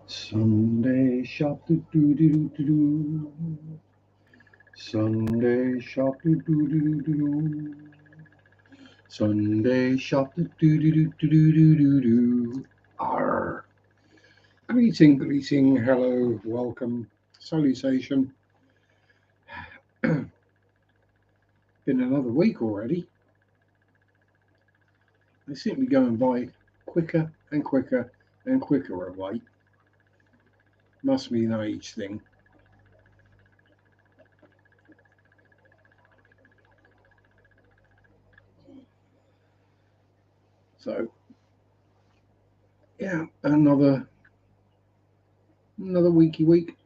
Sunday shop do do do do do. Sunday shop do do do do do. Sunday shop do do do do do do do do. Arr. Greeting, greeting, hello, welcome, salutation. Been another week already. They seem to be going by quicker and quicker and quicker of late. Must be an age thing. So, yeah, another weeky week.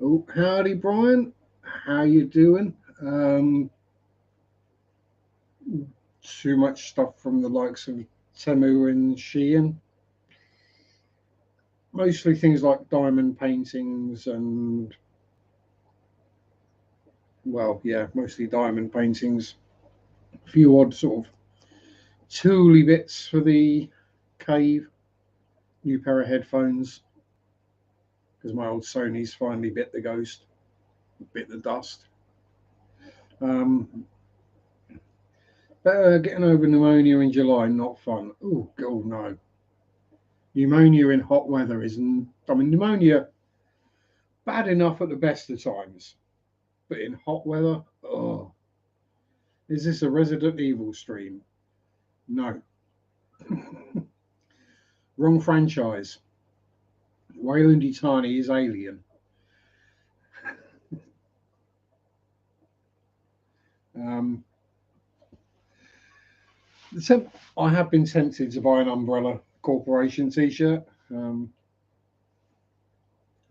Oh, howdy, Brian. How you doing? Too much stuff from the likes of Temu and Shein. Mostly things like diamond paintings and, well, yeah, mostly diamond paintings. A few odd sort of tooly bits for the cave. New pair of headphones because my old Sony's finally bit the ghost, bit the dust. Getting over pneumonia in July, not fun. Oh, God, no. Pneumonia in hot weather isn't. I mean, pneumonia, bad enough at the best of times, but in hot weather, oh. Is this a Resident Evil stream? No. Wrong franchise. Wayland Yutani is Alien. I have been tempted to buy an Umbrella Corporation t-shirt. I mean,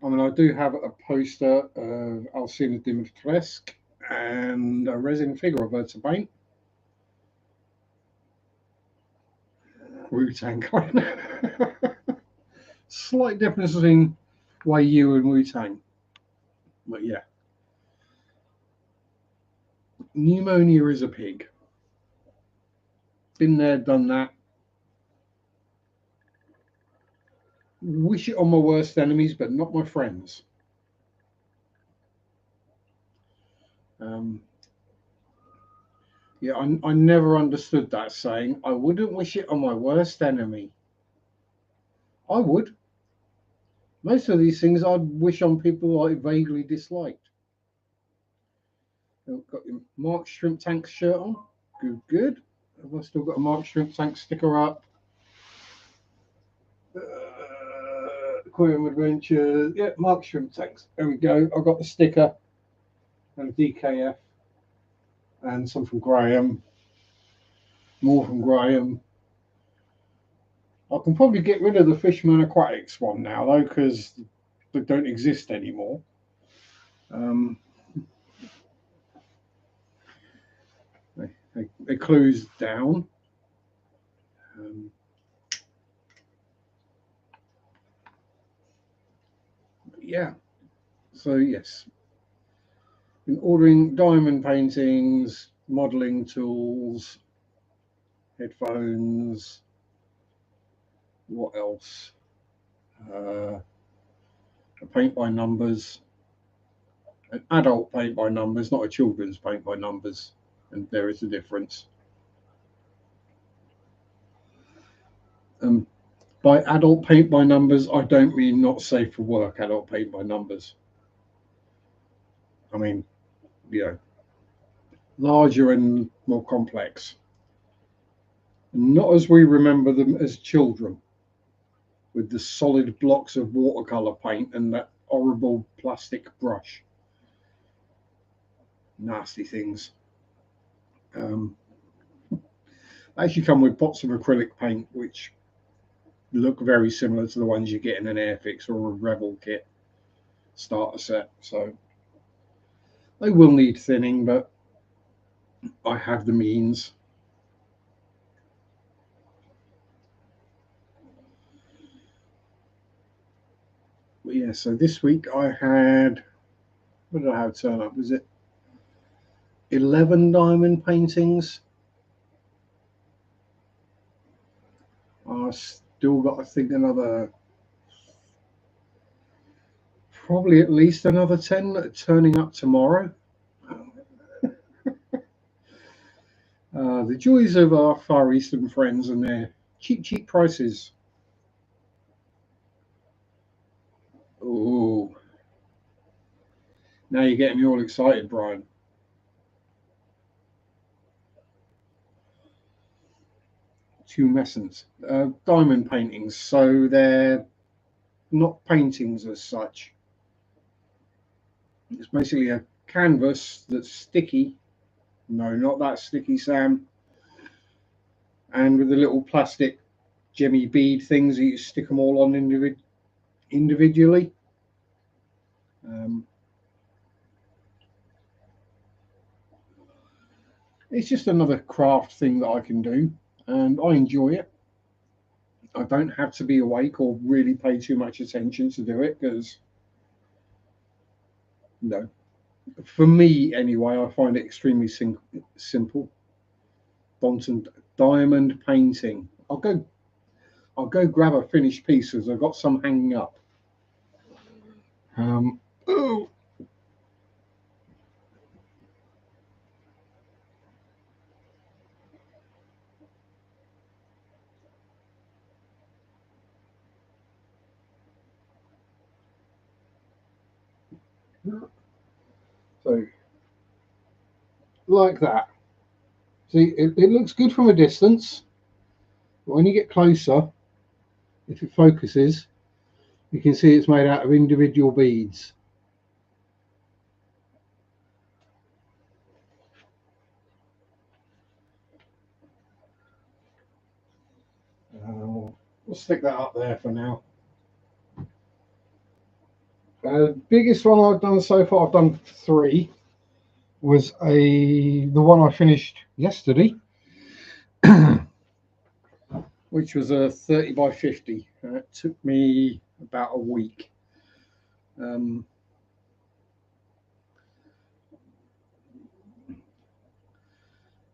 I do have a poster of Alcina Dimitrescu and a resin figure of her to paint. Wu-Tang kind. Slight difference between Wei-Yu and Wu-Tang. But yeah. Pneumonia is a pig. Been there, done that. Wish it on my worst enemies, but not my friends. Yeah, I never understood that saying. I wouldn't wish it on my worst enemy. I would. Most of these things I'd wish on people I vaguely disliked. I've got your Mark Shrimp Tank shirt on. Good, good. Have I still got a Mark Shrimp Tank sticker up? Aquarium Adventures. Yeah, Mark Shrimp Tanks. There we go. I've got the sticker and DKF and some from Graham. More from Graham. I can probably get rid of the Fishman Aquatics one now, though, because they don't exist anymore. They closed down. Yeah. So, yes. Been ordering diamond paintings, modelling tools, headphones. What else? A paint by numbers. An adult paint by numbers, not a children's paint by numbers. And there is a difference. By adult paint by numbers, I don't mean not safe for work adult paint by numbers. I mean, larger and more complex. Not as we remember them as children, with the solid blocks of watercolor paint and that horrible plastic brush. Nasty things. They actually come with pots of acrylic paint, which look very similar to the ones you get in an Airfix or a Rebel kit starter set. So they will need thinning, but I have the means. But yeah, so this week I had, what did I have turn up? Was it 11 diamond paintings? I've still got, I think, another, probably at least another 10 that are turning up tomorrow. The joys of our Far Eastern friends and their cheap prices. Oh, now you're getting me all excited, Brian. Tumescent. Diamond paintings, so they're not paintings as such. It's basically a canvas that's sticky. No, not that sticky, Sam. And with the little plastic gemmy bead things, you stick them all on individually. It's just another craft thing that I can do, and I enjoy it. I don't have to be awake or really pay too much attention to do it, because, no, for me anyway, I find it extremely simple. Bantern diamond painting. I'll go grab a finished piece, as I've got some hanging up. Oh. So, like that. See, it looks good from a distance, but when you get closer, if it focuses, you can see it's made out of individual beads. We'll stick that up there for now. Biggest one I've done so far, I've done 3, was the one I finished yesterday, which was a 30 by 50. It took me about a week. But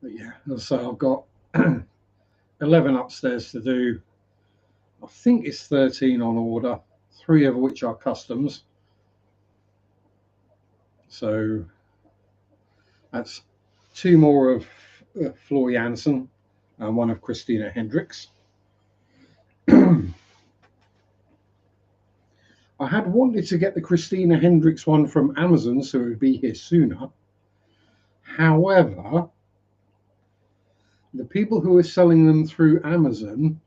yeah, so I've got 11 upstairs to do. I think it's 13 on order, 3 of which are customs. So that's 2 more of Floor Jansen and 1 of Christina Hendricks. I had wanted to get the Christina Hendricks one from Amazon, so it would be here sooner. However, the people who are selling them through Amazon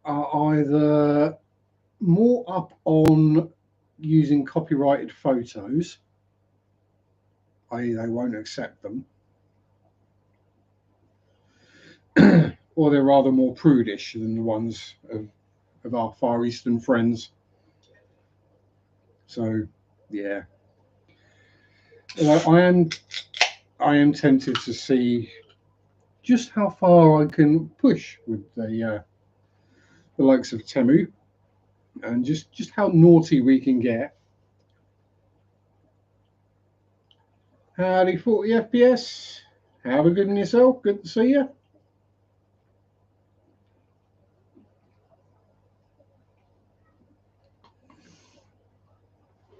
are either more up on using copyrighted photos, i.e. they won't accept them, or they're rather more prudish than the ones of our Far Eastern friends. So, yeah, I am tempted to see just how far I can push with the likes of Temu, and just how naughty we can get. Howdy, 40 FPS. Have a good one yourself. Good to see you.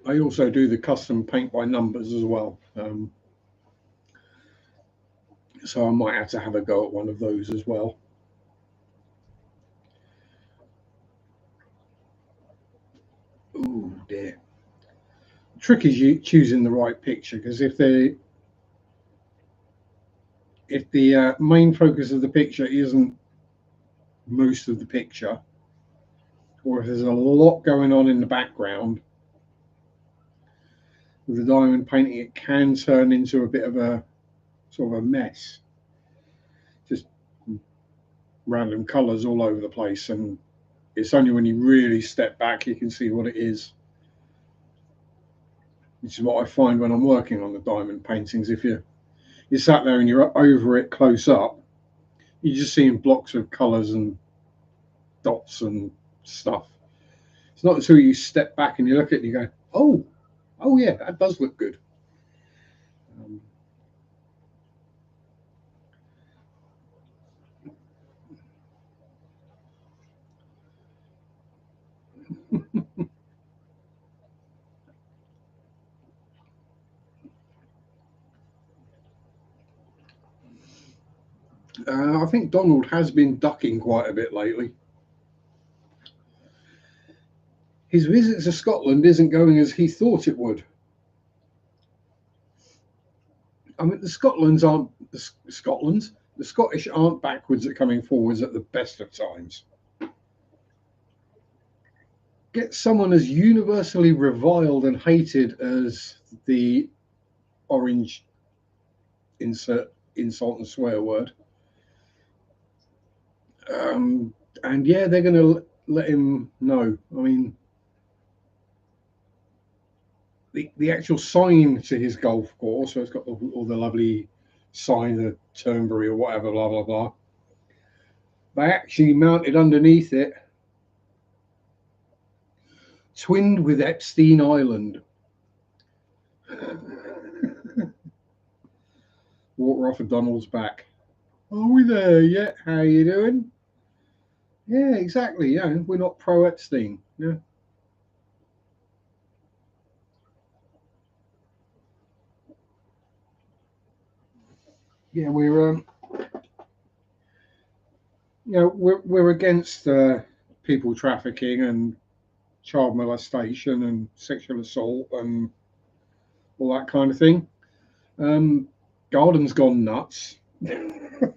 I also do the custom paint by numbers as well. So I might have to have a go at one of those as well. Oh dear. The trick is you choosing the right picture, because if the main focus of the picture isn't most of the picture, or if there's a lot going on in the background with the diamond painting, it can turn into a bit of a sort of a mess. Just random colours all over the place, and it's only when you really step back you can see what it is. Which is what I find when I'm working on the diamond paintings. If you're sat there and you're over it close up, you're just seeing blocks of colours and dots and stuff. It's not until you step back and you look at it and you go, oh yeah, that does look good. I think Donald has been ducking quite a bit lately. His visit to Scotland isn't going as he thought it would. I mean, the Scottish aren't backwards at coming forwards at the best of times. Get someone as universally reviled and hated as the orange insult and swear word. And yeah, they're going to let him know. I mean, the actual sign to his golf course, so it's got all the lovely sign of Turnberry or whatever, blah, blah, blah. They actually mounted underneath it, twinned with Epstein Island. Water off of Donald's back. Are we there yet? How you doing? Yeah, exactly. Yeah, we're not pro Epstein. Yeah. Yeah, we're against people trafficking and child molestation and sexual assault and all that kind of thing. Garden's gone nuts.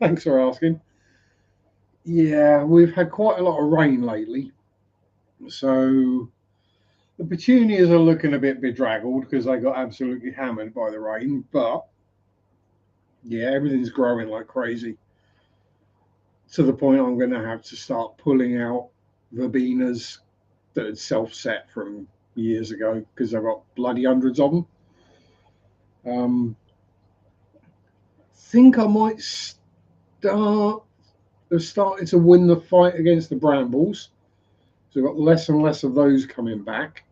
Thanks for asking. Yeah, we've had quite a lot of rain lately, so the petunias are looking a bit bedraggled because they got absolutely hammered by the rain. But yeah, everything's growing like crazy, to the point I'm going to have to start pulling out verbenas that had self-set from years ago because I've got bloody hundreds of them. Think I might have started to win the fight against the brambles. So we've got less and less of those coming back.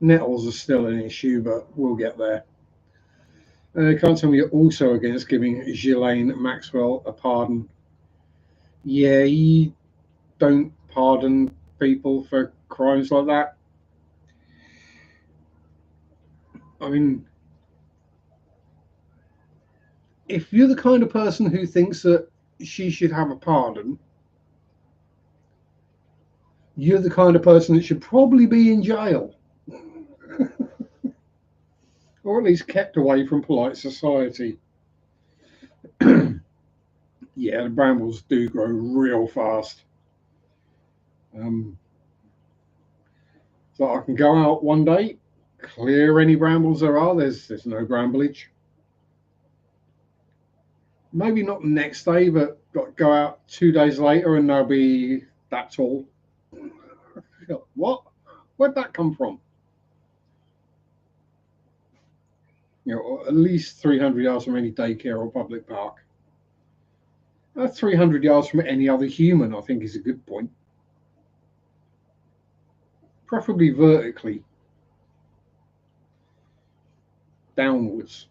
Nettles are still an issue, but we'll get there. Can't tell me you're also against giving Ghislaine Maxwell a pardon. Yeah, you don't pardon people for crimes like that. I mean, if you're the kind of person who thinks that she should have a pardon, you're the kind of person that should probably be in jail. Or at least kept away from polite society. Yeah, the brambles do grow real fast. So I can go out one day, clear any brambles there are. There's no bramblage. Maybe not the next day, but go out 2 days later and they'll be that tall. What? Where'd that come from? At least 300 yards from any daycare or public park. 300 yards from any other human, I think, is a good point. Preferably vertically, downwards.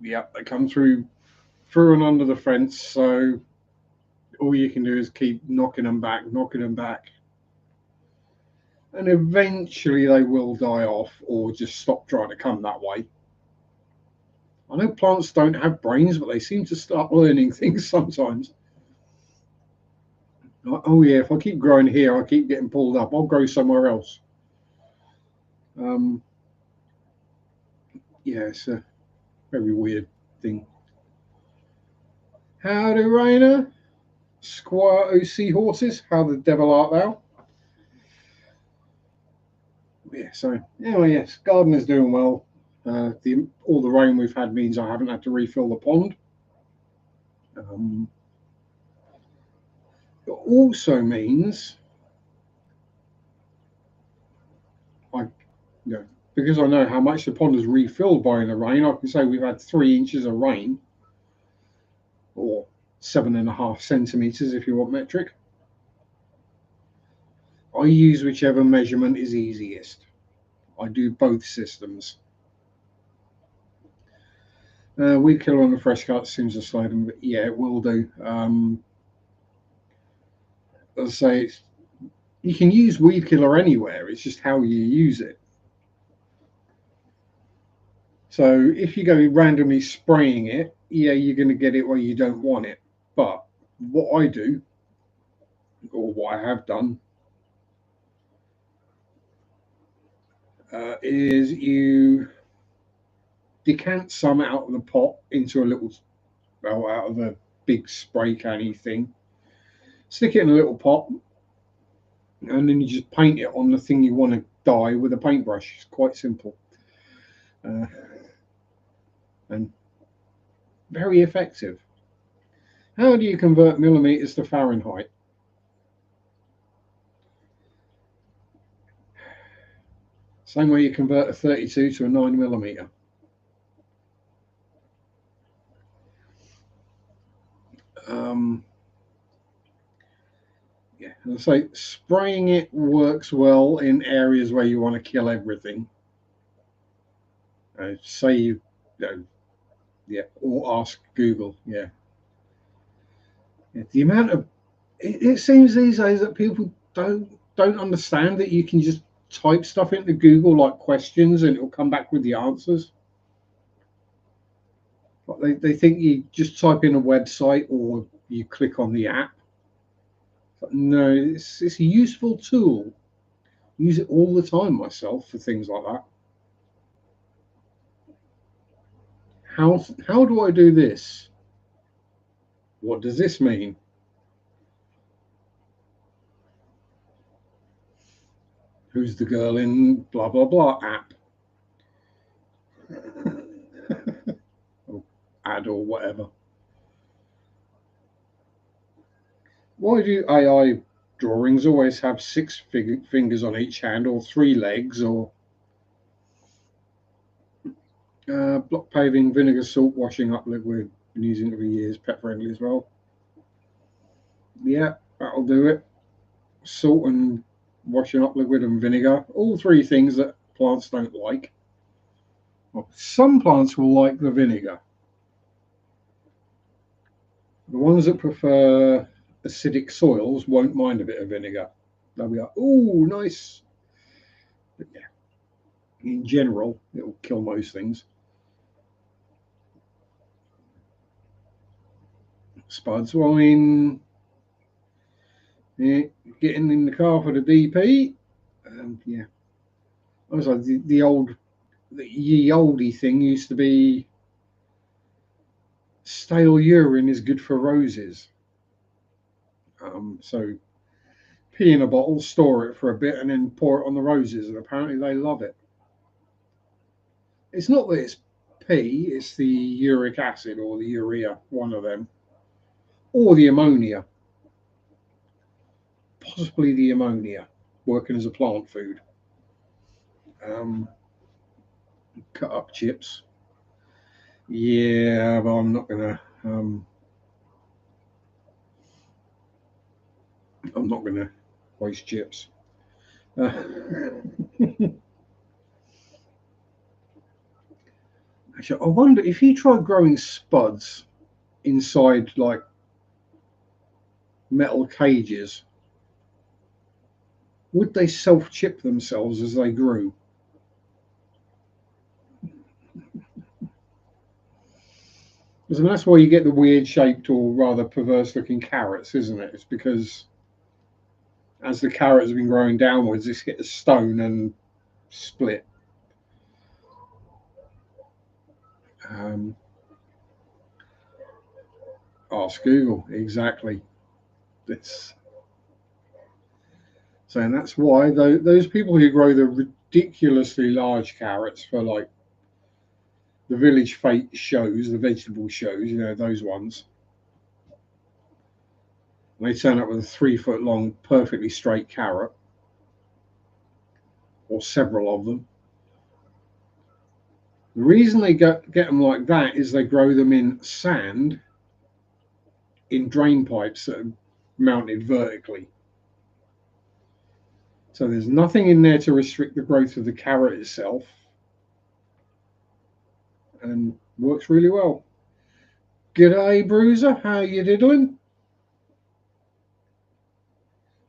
Yeah, they come through and under the fence, so all you can do is keep knocking them back, and eventually they will die off or just stop trying to come that way. I know plants don't have brains, but they seem to start learning things sometimes. Oh yeah, if I keep growing here, I keep getting pulled up. I'll grow somewhere else. Yeah, it's a very weird thing. Howdy, Rainer. Squire O Seahorses, how the devil art thou? Yeah, so anyway, yes, garden is doing well. All the rain we've had means I haven't had to refill the pond. It also means because I know how much the pond is refilled by the rain, I can say we've had 3 inches of rain, or 7.5 centimeters if you want metric. I use whichever measurement is easiest. I do both systems. Weed killer on the fresh cut seems to slow them, but yeah, it will do. As I say, you can use weed killer anywhere. It's just how you use it. So if you go randomly spraying it, yeah, you're going to get it where you don't want it. But what I do, or what I have done, is you decant some out of the pot into a little, well, out of a big spray canny thing. Stick it in a little pot, and then you just paint it on the thing you want to dye with a paintbrush. It's quite simple, uh, and very effective. How do you convert millimeters to Fahrenheit? Same way you convert a 32 to a 9mm. Um, yeah, and so spraying it works well in areas where you want to kill everything. Say yeah, or ask Google. Yeah. Yeah, the amount of it seems these days that people don't understand that you can just type stuff into Google like questions and it'll come back with the answers. But they think you just type in a website or you click on the app. But no, it's a useful tool. I use it all the time myself for things like that. How do I do this? What does this mean? Who's the girl in blah blah blah app? Or ad or whatever. Why do AI drawings always have six fingers on each hand or three legs or block paving, vinegar, salt, washing up liquid? Been using it for years, pet friendly as well. Yeah, that'll do it. Salt and washing up liquid and vinegar, all three things that plants don't like. Well, some plants will like the vinegar. The ones that prefer acidic soils won't mind a bit of vinegar. They'll be like, oh, nice. But yeah, in general, it'll kill most things. Spuds, well, I mean, yeah, getting in the car for the DP. Yeah, I was like the ye oldie thing used to be stale urine is good for roses. So pee in a bottle, store it for a bit, and then pour it on the roses, and apparently they love it. It's not that it's pee; it's the uric acid or the urea, one of them, or the ammonia, possibly the ammonia, working as a plant food. Um, Cut up chips. Yeah, but I'm not gonna. I'm not gonna waste chips. Uh, Actually, I wonder if you try growing spuds inside like metal cages, would they self-chip themselves as they grew? Because I mean, that's why you get the weird-shaped or rather perverse-looking carrots, isn't it? It's because as the carrots have been growing downwards, it's hit a stone and split. Um, Ask Google exactly. This. So, and that's why those people who grow the ridiculously large carrots for like the village fete shows, the vegetable shows, those ones. They turn up with a 3 foot long, perfectly straight carrot, or several of them. The reason they get them like that is they grow them in sand in drain pipes that are mounted vertically. So there's nothing in there to restrict the growth of the carrot itself. and works really well. G'day, Bruiser. How you diddling?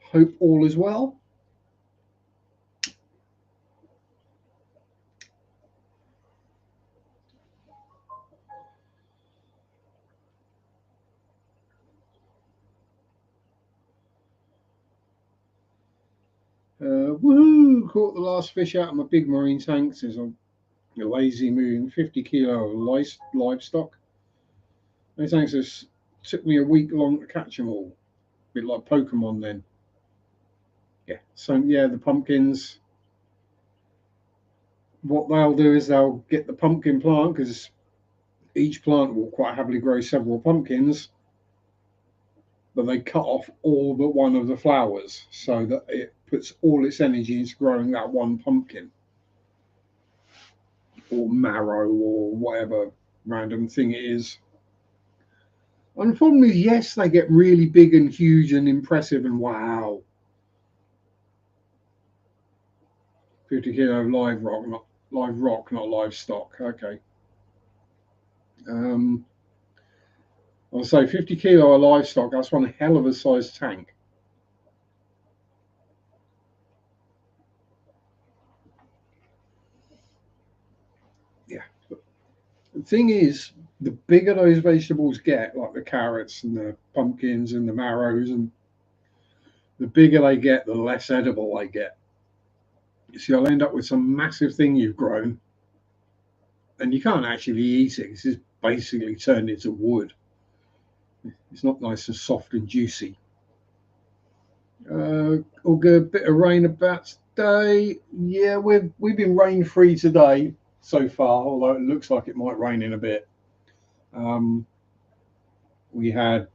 Hope all is well. Woohoo! Caught the last fish out of my big marine tank since I'm a lazy moon. 50 kilo of livestock. Those tanks took me a week long to catch them all. A bit like Pokemon then. Yeah. So yeah, the pumpkins. What they'll do is they'll get the pumpkin plant, because each plant will quite happily grow several pumpkins, but they cut off all but one of the flowers so that it puts all its energy into growing that one pumpkin or marrow or whatever random thing it is. And the problem is, yes, they get really big and huge and impressive and wow. 50 kilo live rock, not livestock. Okay. I'll say 50 kilo of livestock, that's one hell of a sized tank. Yeah. The thing is, the bigger those vegetables get, like the carrots and the pumpkins and the marrows, and the bigger they get, the less edible they get. So you'll end up with some massive thing you've grown, and you can't actually eat it. It's just basically turned into wood. It's not nice and soft and juicy. All good. Bit of rain about today. Yeah, we've been rain free today so far, although it looks like it might rain in a bit. We had a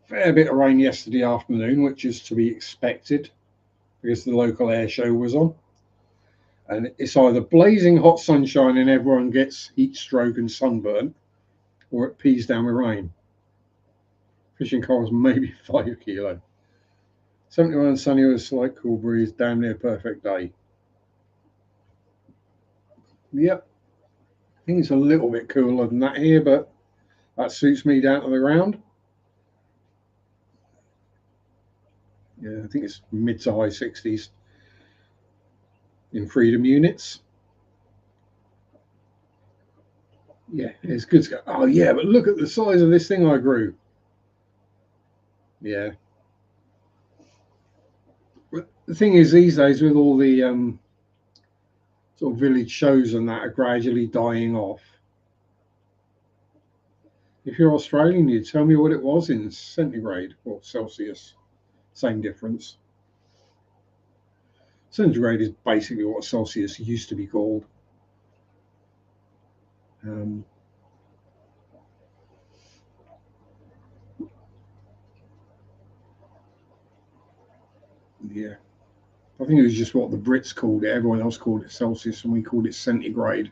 fair bit of rain yesterday afternoon, which is to be expected because the local air show was on. And it's either blazing hot sunshine and everyone gets heat stroke and sunburn, or it pees down with rain. Fishing coals maybe 5 kilo. 71 sunny with a slight cool breeze, damn near perfect day. Yep. I think it's a little bit cooler than that here, but that suits me down to the ground. Yeah, I think it's mid to high 60s in freedom units. Yeah, it's good to go. Oh yeah, but look at the size of this thing I grew. Yeah. But the thing is, these days with all the sort of village shows and that are gradually dying off. If you're Australian, you tell me what it was in centigrade or Celsius. Same difference. Centigrade is basically what Celsius used to be called. Yeah. I think it was just what the Brits called it. Everyone else called it Celsius, and we called it centigrade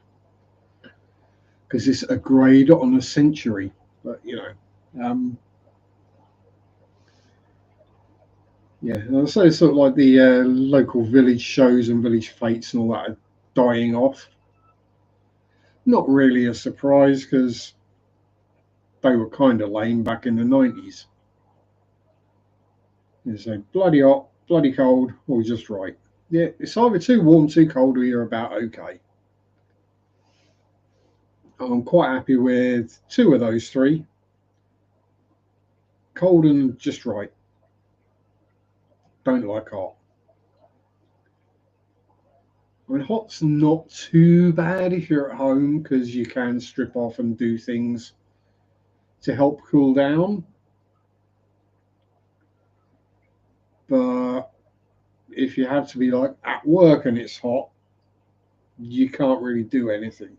because it's a grade on a century. But yeah. And I'll say it's sort of like the local village shows and village fetes and all that are dying off. Not really a surprise because they were kind of lame back in the 90s. It's like bloody hot, bloody cold, or just right. Yeah, it's either too warm, too cold, or you're about okay. I'm quite happy with 2 of those 3. Cold and just right. Don't like hot. I mean, hot's not too bad if you're at home because you can strip off and do things to help cool down. But if you have to be like at work and it's hot, you can't really do anything.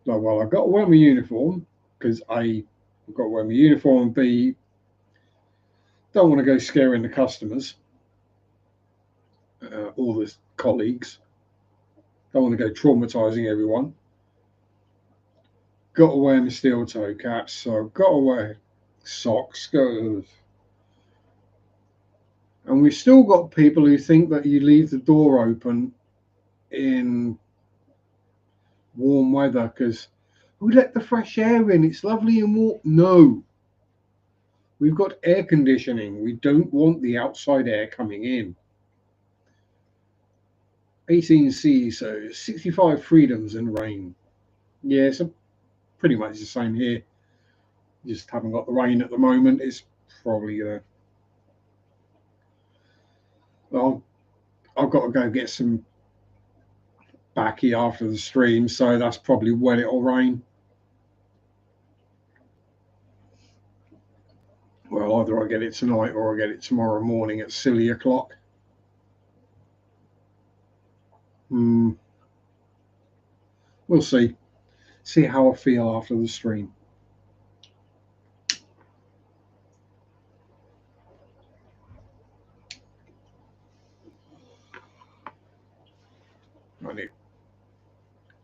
Like, well, I've got to wear my uniform because A, I've got to wear my uniform, and B, don't want to go scaring the customers or the colleagues. Don't want to go traumatizing everyone. Got to wear my steel toe caps, so got to wear socks. And we've still got people who think that you leave the door open in warm weather because we let the fresh air in. It's lovely and warm. No, we've got air conditioning. We don't want the outside air coming in. 18C, so 65 freedoms and rain. Yeah, it's pretty much the same here. Just haven't got the rain at the moment. It's probably well, I've got to go get some backy after the stream, so that's probably when it'll rain. Well, either I get it tonight or I get it tomorrow morning at silly o'clock. We'll see. See how I feel after the stream.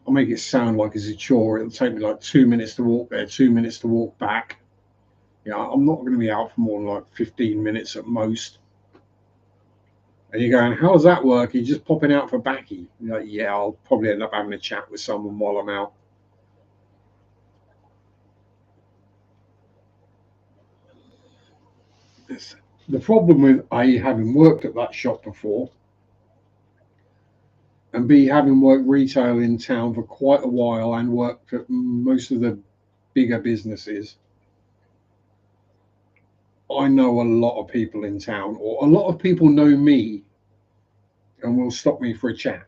I'll make it sound like it's a chore. It'll take me like 2 minutes to walk there, 2 minutes to walk back. Yeah, I'm not going to be out for more than like 15 minutes at most. And you're going, how's that work? You're just popping out for backy. You're like, yeah, I'll probably end up having a chat with someone while I'm out. The problem with A, having worked at that shop before, and B, having worked retail in town for quite a while and worked at most of the bigger businesses, I know a lot of people in town, or a lot of people know me and will stop me for a chat.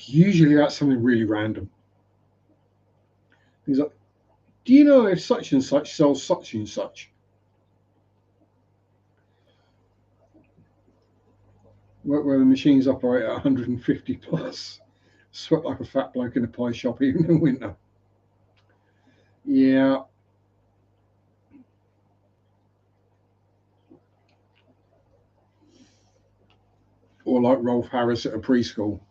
Usually that's something really random. He's like, do you know if such and such sells such and such? Where the machines operate at 150 plus. Sweat like a fat bloke in a pie shop even in winter. Yeah. Or like Rolf Harris at a preschool.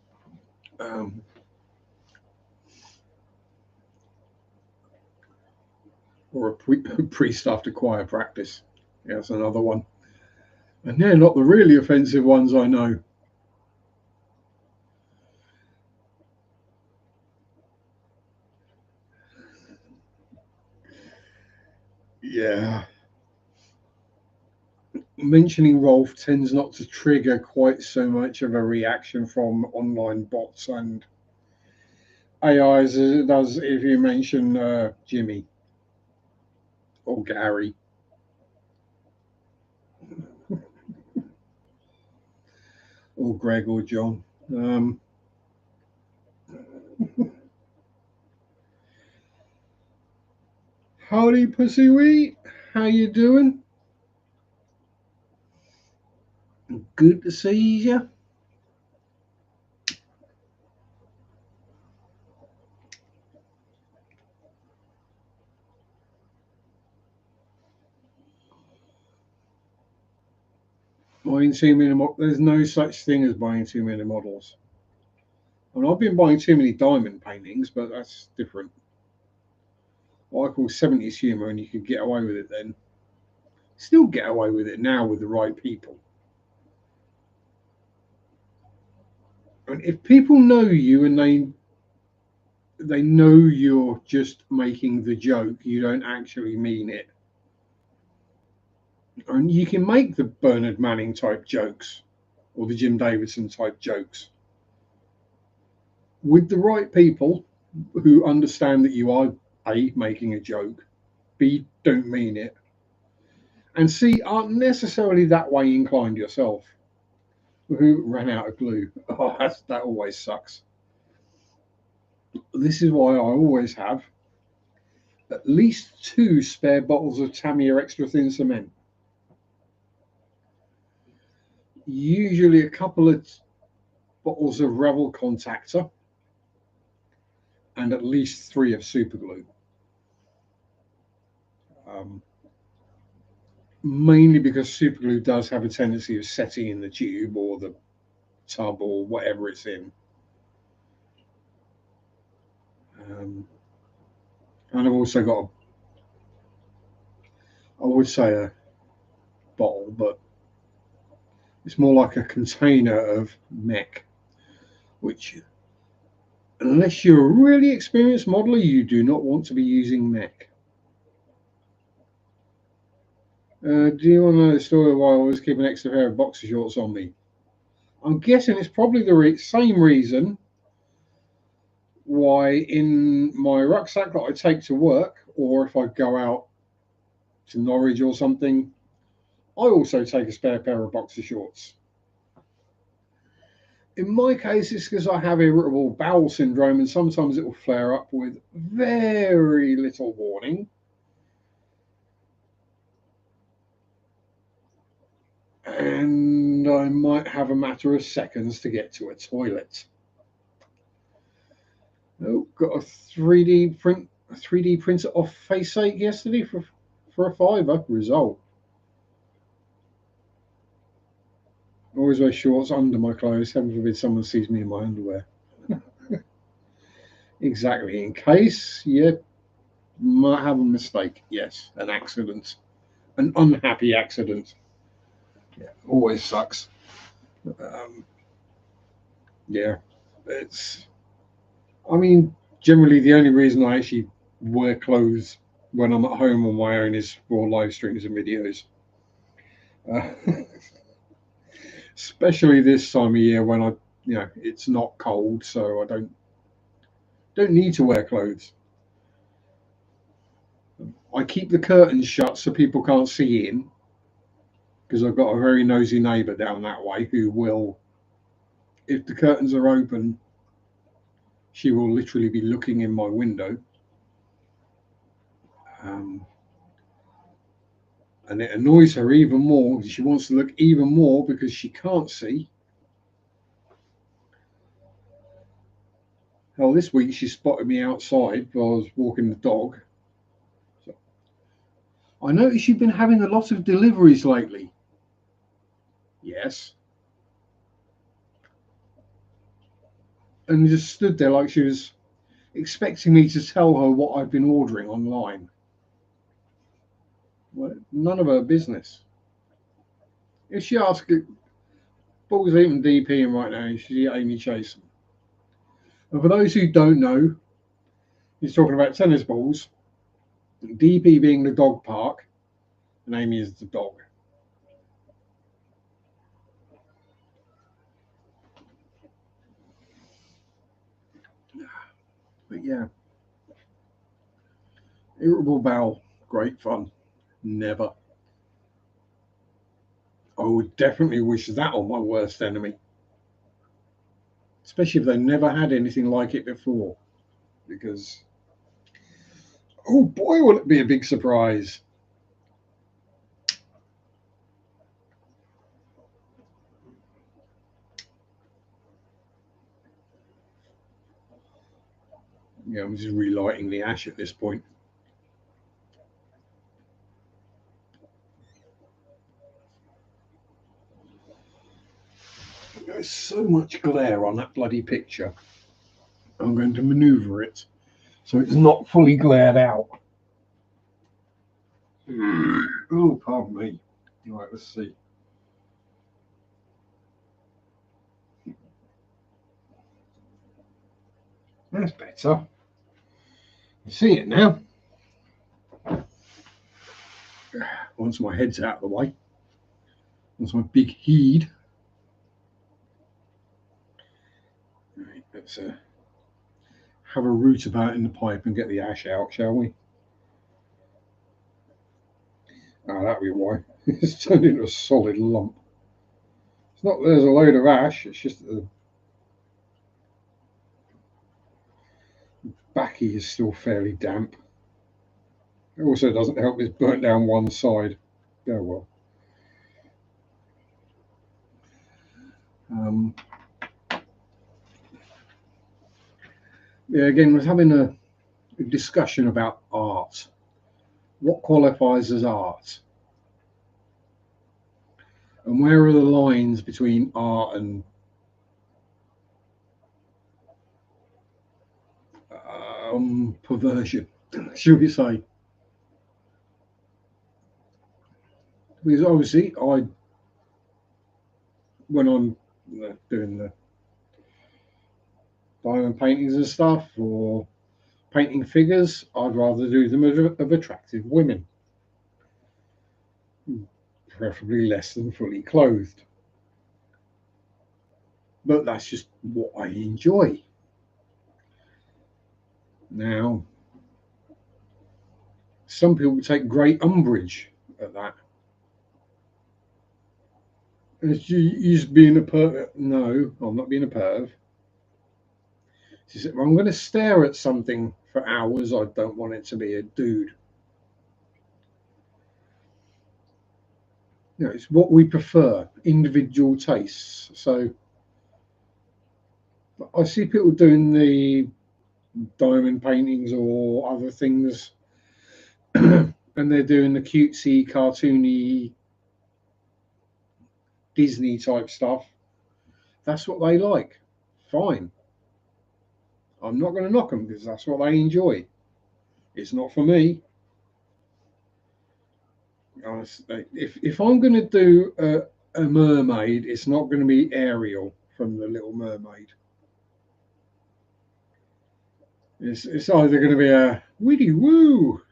Or a priest after choir practice. Yeah, that's another one. And they're not the really offensive ones I know. Yeah. Mentioning Rolf tends not to trigger quite so much of a reaction from online bots and AIs as it does if you mention Jimmy or Gary or Greg or John. Howdy, Pussywee. How you doing? Good to see you. Buying too many there's no such thing as buying too many models. I mean, I've been buying too many diamond paintings, but that's different. What I call 70s humour, and you could get away with it then. Still get away with it now with the right people. And if people know you and they know you're just making the joke, you don't actually mean it. And you can make the Bernard Manning type jokes or the Jim Davidson type jokes with the right people who understand that you are A, making a joke, B, don't mean it, and C, aren't necessarily that way inclined yourself. Who ran out of glue? Oh, that always sucks. This is why I always have at least 2 spare bottles of Tamiya extra thin cement. Usually a couple of bottles of Revel contactor and at least 3 of super glue. Mainly because super glue does have a tendency of setting in the tube or the tub or whatever it's in. And I've also got I would say a bottle, but it's more like a container of mech which, unless you're a really experienced modeler, you do not want to be using mech. Do you want to know the story of why I always keep an extra pair of boxer shorts on me? I'm guessing it's probably the same reason why in my rucksack that I take to work, or if I go out to Norwich or something, I also take a spare pair of boxer shorts. In my case, it's because I have irritable bowel syndrome, and sometimes it will flare up with very little warning. And I might have a matter of seconds to get to a toilet. Oh, got a 3D printer off Faceache yesterday for a £5 result. Always wear shorts under my clothes. Heaven forbid someone sees me in my underwear. Exactly. In case you might have a mistake. Yes, an accident. An unhappy accident. Yeah, always sucks. Yeah, it's. I mean, generally the only reason I actually wear clothes when I'm at home on my own is for live streams and videos. Uh, especially this time of year when it's not cold, so I don't need to wear clothes. I keep the curtains shut so people can't see in, because I've got a very nosy neighbour down that way who will, if the curtains are open, she will literally be looking in my window. And it annoys her even more. She wants to look even more because she can't see. Hell, this week she spotted me outside while I was walking the dog. So, I noticed you've been having a lot of deliveries lately. Yes. And just stood there like she was expecting me to tell her what I've been ordering online. Well, none of her business. If she asks, Paul's eating DP right now, and she's Amy Chasen. And for those who don't know, he's talking about tennis balls, DP being the dog park, and Amy is the dog. But yeah, irritable bowel, great fun. Never. I would definitely wish that on my worst enemy, especially if they never had anything like it before, because oh boy, will it be a big surprise. Yeah, I'm just relighting the ash at this point. There's so much glare on that bloody picture. I'm going to maneuver it so it's not fully glared out. Oh, pardon me. Right, let's see. That's better. You see it now. Once my head's out of the way. Once my big heed. Right, let's have a root about in the pipe and get the ash out, shall we? Ah, that'll be why. It's turned into a solid lump. It's not there's a load of ash, it's just that the backy is still fairly damp. It also doesn't help it's burnt down one side. Oh well. Yeah, again, we're having a discussion about art. What qualifies as art? And where are the lines between art and perversion, should we say? Because obviously, when I'm doing diamond paintings and stuff, or painting figures, I'd rather do them of attractive women, preferably less than fully clothed. But that's just what I enjoy. Now, some people take great umbrage at that. It's you just being a perv. No, I'm not being a perv. If I'm going to stare at something for hours, I don't want it to be a dude. It's what we prefer, individual tastes. So I see people doing the diamond paintings or other things, and they're doing the cutesy, cartoony, Disney type stuff. That's what they like. Fine. I'm not going to knock them because that's what they enjoy. It's not for me. If I'm going to do a mermaid, it's not going to be Ariel from The Little Mermaid. It's either going to be a Widdy Woo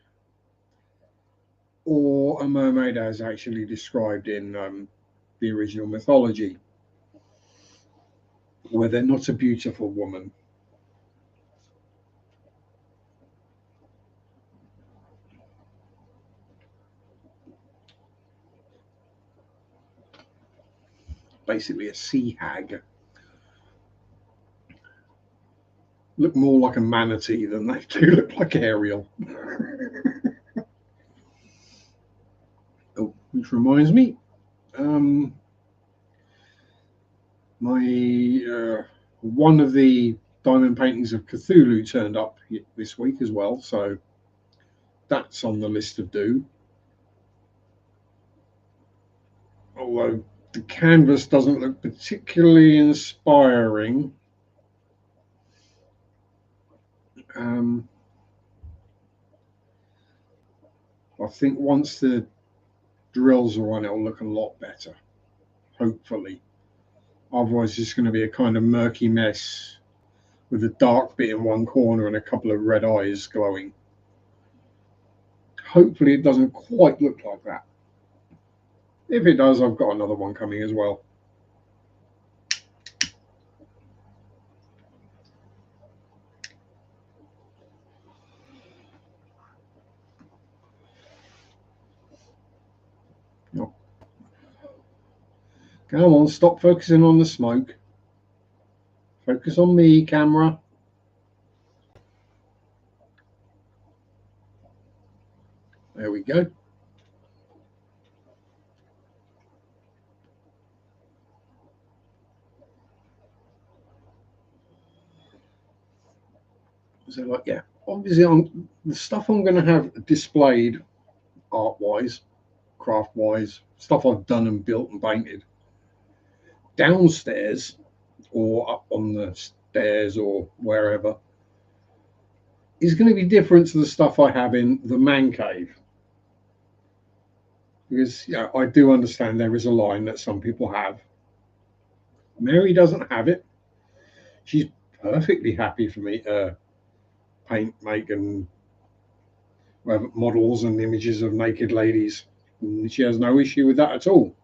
or a mermaid as actually described in the original mythology, where they're not a beautiful woman. Basically a sea hag. Look more like a manatee than they do look like Ariel. Oh, which reminds me, my one of the diamond paintings of Cthulhu turned up this week as well, so that's on the list of do. Although the canvas doesn't look particularly inspiring. I think once the drills are on, it'll look a lot better, hopefully. Otherwise, it's just going to be a kind of murky mess with a dark bit in one corner and a couple of red eyes glowing. Hopefully, it doesn't quite look like that. If it does, I've got another one coming as well. Oh. Come on, stop focusing on the smoke. Focus on me, camera. There we go. So, like, yeah, obviously, the stuff I'm going to have displayed art-wise, craft-wise, stuff I've done and built and painted downstairs or up on the stairs or wherever is going to be different to the stuff I have in the man cave. Because I do understand there is a line that some people have. Mary doesn't have it. She's perfectly happy for me to paint, make, and have models and images of naked ladies. And she has no issue with that at all.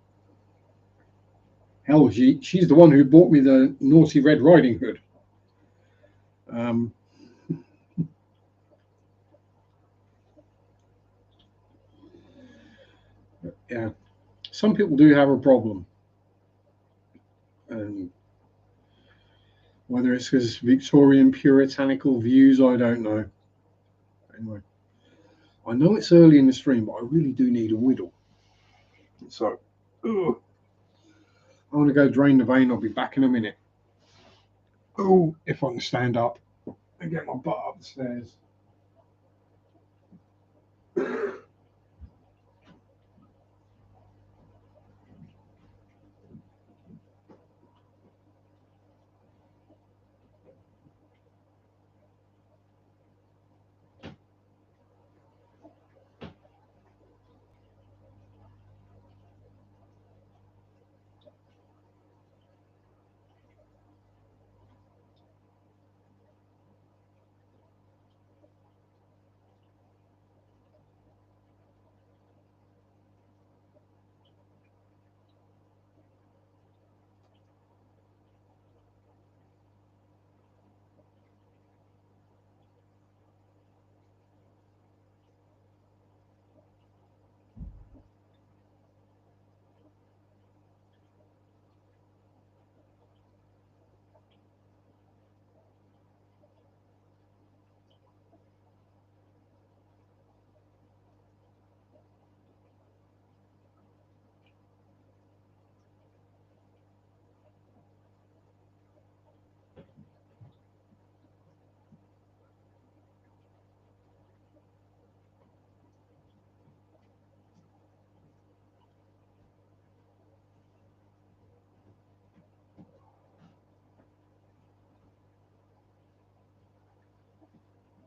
Hell, she's the one who bought me the naughty Red Riding Hood. Yeah, some people do have a problem, and whether it's because Victorian puritanical views, I don't know. Anyway, I know it's early in the stream, but I really do need a whittle. So, ugh. I want to go drain the vein. I'll be back in a minute. Oh, if I can stand up and get my butt up the stairs.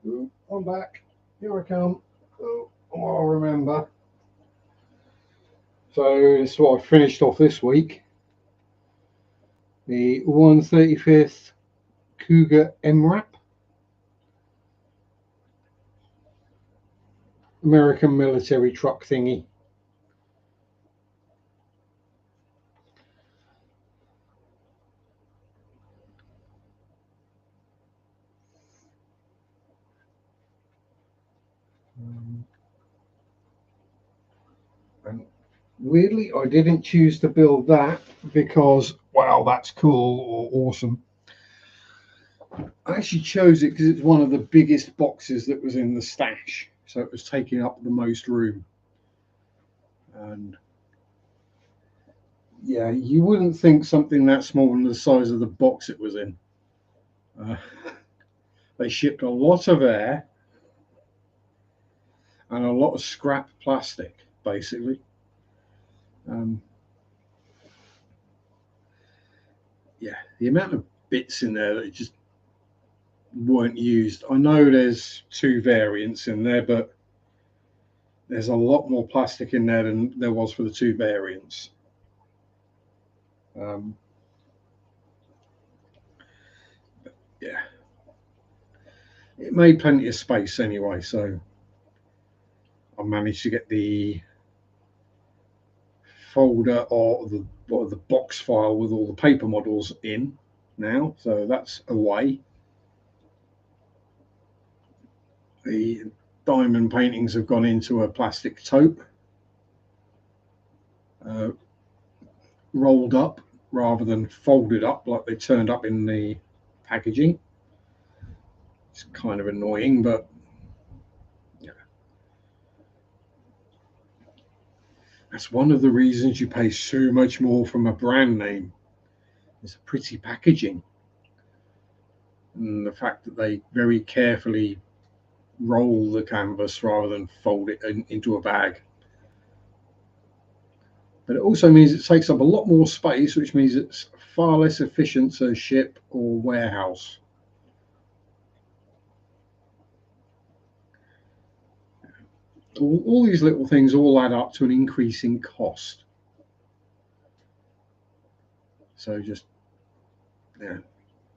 Ooh, I'm back. Here I come. Oh, I'll remember. So this is what I finished off this week. The 135th Cougar MRAP, American military truck thingy. And weirdly, I didn't choose to build that because, wow, that's cool or awesome. I actually chose it because it's one of the biggest boxes that was in the stash, so it was taking up the most room. And yeah, you wouldn't think something that small than the size of the box it was in. They shipped a lot of air and a lot of scrap plastic, basically. Yeah, the amount of bits in there that just weren't used. I know there's two variants in there, but there's a lot more plastic in there than there was for the two variants. Um, yeah, it made plenty of space anyway, so I managed to get the folder or the box file with all the paper models in now, so that's away. The diamond paintings have gone into a plastic tote, uh, rolled up rather than folded up like they turned up in the packaging. It's kind of annoying, but yeah, that's one of the reasons you pay so much more from a brand name. It's a pretty packaging, and the fact that they very carefully roll the canvas rather than fold it into a bag. But it also means it takes up a lot more space, which means it's far less efficient to ship or warehouse. All these little things all add up to an increase in cost. So just yeah,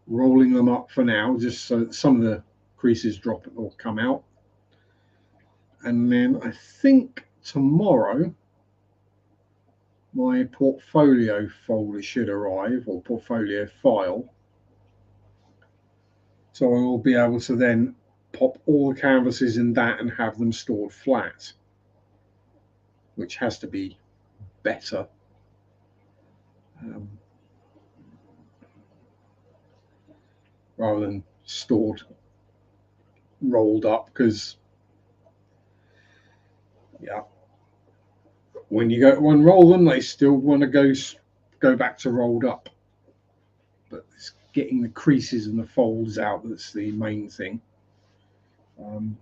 rolling them up for now, just so that some of the creases drop or come out. And then I think tomorrow my portfolio folder should arrive, or portfolio file. So I will be able to then pop all the canvases in that and have them stored flat, which has to be better. Um, Rather than stored rolled up, because yeah, when you go to unroll them, they still want to go back to rolled up. But it's getting the creases and the folds out that's the main thing. Um,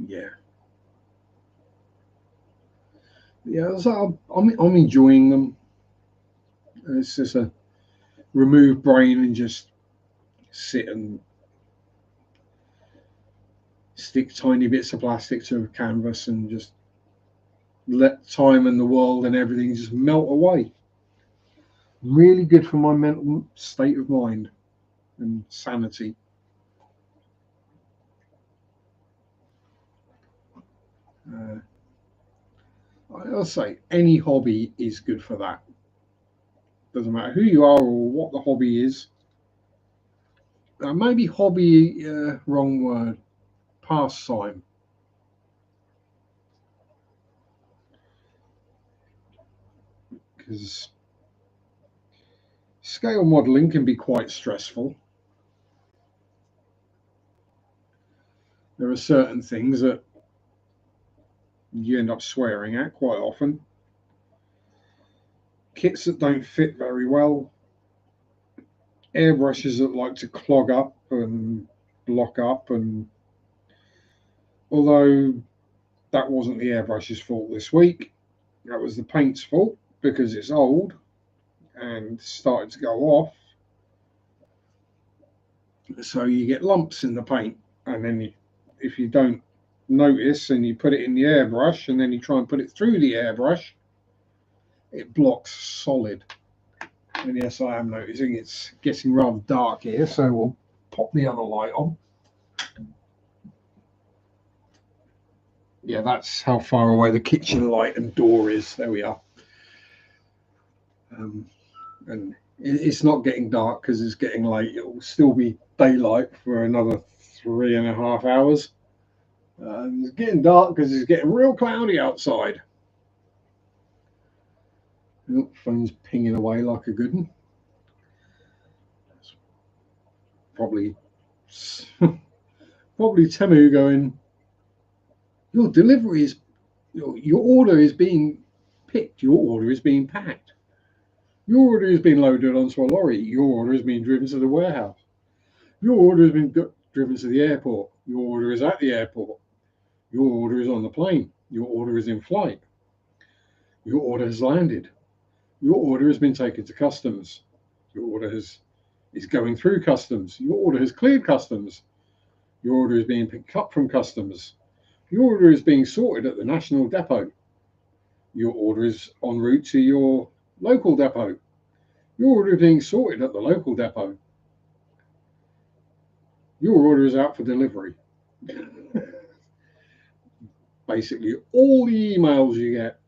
yeah, yeah. So I'm enjoying them. It's just a remove brain and just sit and stick tiny bits of plastic to a canvas and just let time and the world and everything just melt away. Really good for my mental state of mind and sanity. Uh, I'll say any hobby is good for that. Doesn't matter who you are or what the hobby is. Maybe hobby, wrong word, pastime. Because scale modeling can be quite stressful. There are certain things that you end up swearing at quite often. Kits that don't fit very well, airbrushes that like to clog up and block up. And although that wasn't the airbrush's fault this week, that was the paint's fault because it's old and started to go off. So you get lumps in the paint, and then if you don't notice and you put it in the airbrush and then you try and put it through the airbrush, it blocks solid. And yes, I am noticing it's getting rather dark here, so we'll pop the other light on. Yeah, that's how far away the kitchen light and door is. There we are. And it's not getting dark because it's getting late. It will still be daylight for another 3.5 hours. It's getting dark because it's getting real cloudy outside. Oh, phone's pinging away like a good one. Probably Temu going, your delivery is, your order is being picked, your order is being packed, your order is being loaded onto a lorry, your order is being driven to the warehouse, your order has been driven to the airport, your order is at the airport, your order is on the plane, your order is in flight, your order has landed, your order has been taken to customs, your order is going through customs, your order has cleared customs, your order is being picked up from customs, your order is being sorted at the national depot, your order is en route to your local depot, your order is being sorted at the local depot, your order is out for delivery. Basically, all the emails you get.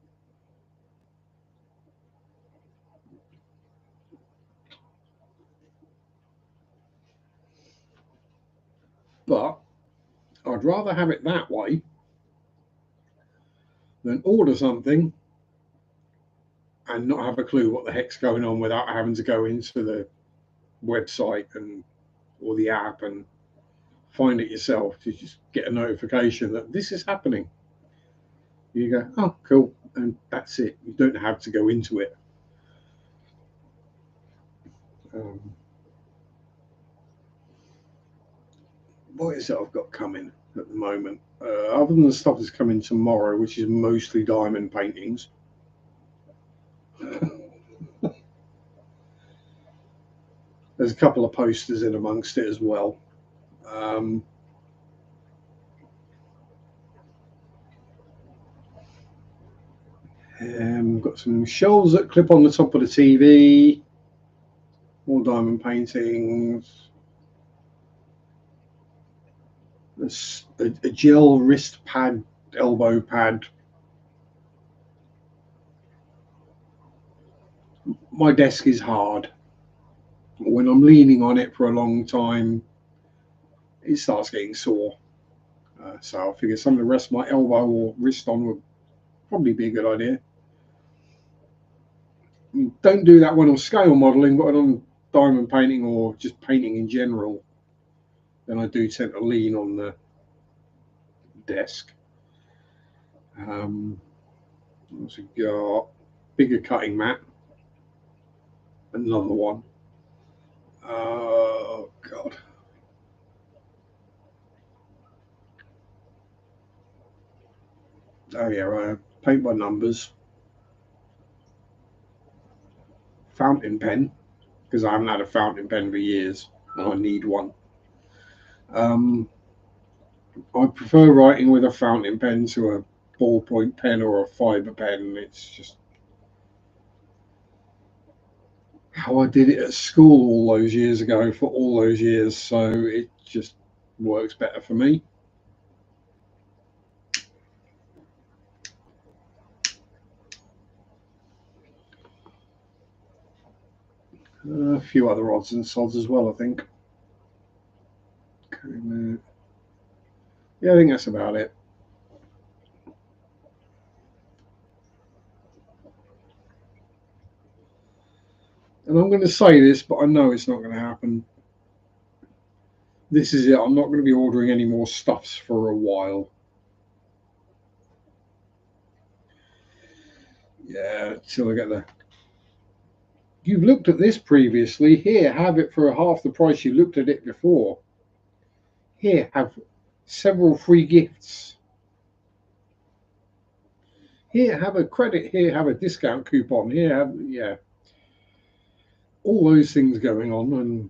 But I'd rather have it that way than order something and not have a clue what the heck's going on without having to go into the website or the app and find it yourself. To just get a notification that this is happening. You go, oh, cool, and that's it. You don't have to go into it. What is it I've got coming at the moment? Other than the stuff that's coming tomorrow, which is mostly diamond paintings. There's a couple of posters in amongst it as well. Got some shelves that clip on the top of the TV. More diamond paintings. There's a gel wrist pad, elbow pad. My desk is hard. When I'm leaning on it for a long time, it starts getting sore. So I figure something to rest my elbow or wrist on would probably be a good idea. Don't do that when I'm scale modeling, but when I'm diamond painting or just painting in general, then I do tend to lean on the desk. What's we got? Bigger cutting mat. Another one. Oh God. Oh yeah, paint by numbers. Fountain pen, because I haven't had a fountain pen for years and I need one. I prefer writing with a fountain pen to a ballpoint pen or a fiber pen. It's just how I did it at school all those years ago for all those years, so it just works better for me. A few other odds and sods as well, I think. Yeah, I think that's about it. And I'm going to say this, but I know it's not going to happen. This is it. I'm not going to be ordering any more stuffs for a while. Yeah, till I get there. You've looked at this previously. Here, have it for half the price you looked at it before. Here, have several free gifts. Here, have a credit. Here, have a discount coupon. Here, have, yeah. all those things going on. And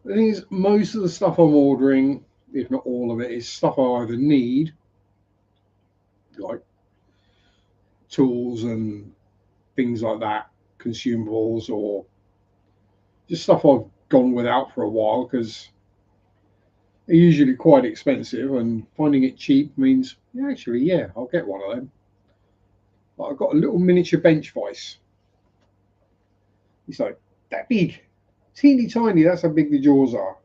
the thing is, most of the stuff I'm ordering, if not all of it, is stuff I either need, like tools and things like that, consumables, or just stuff I've gone without for a while because they're usually quite expensive, and finding it cheap means, yeah, actually, yeah, I'll get one of them. Like I've got a little miniature bench vise. It's like that big, teeny tiny. That's how big the jaws are.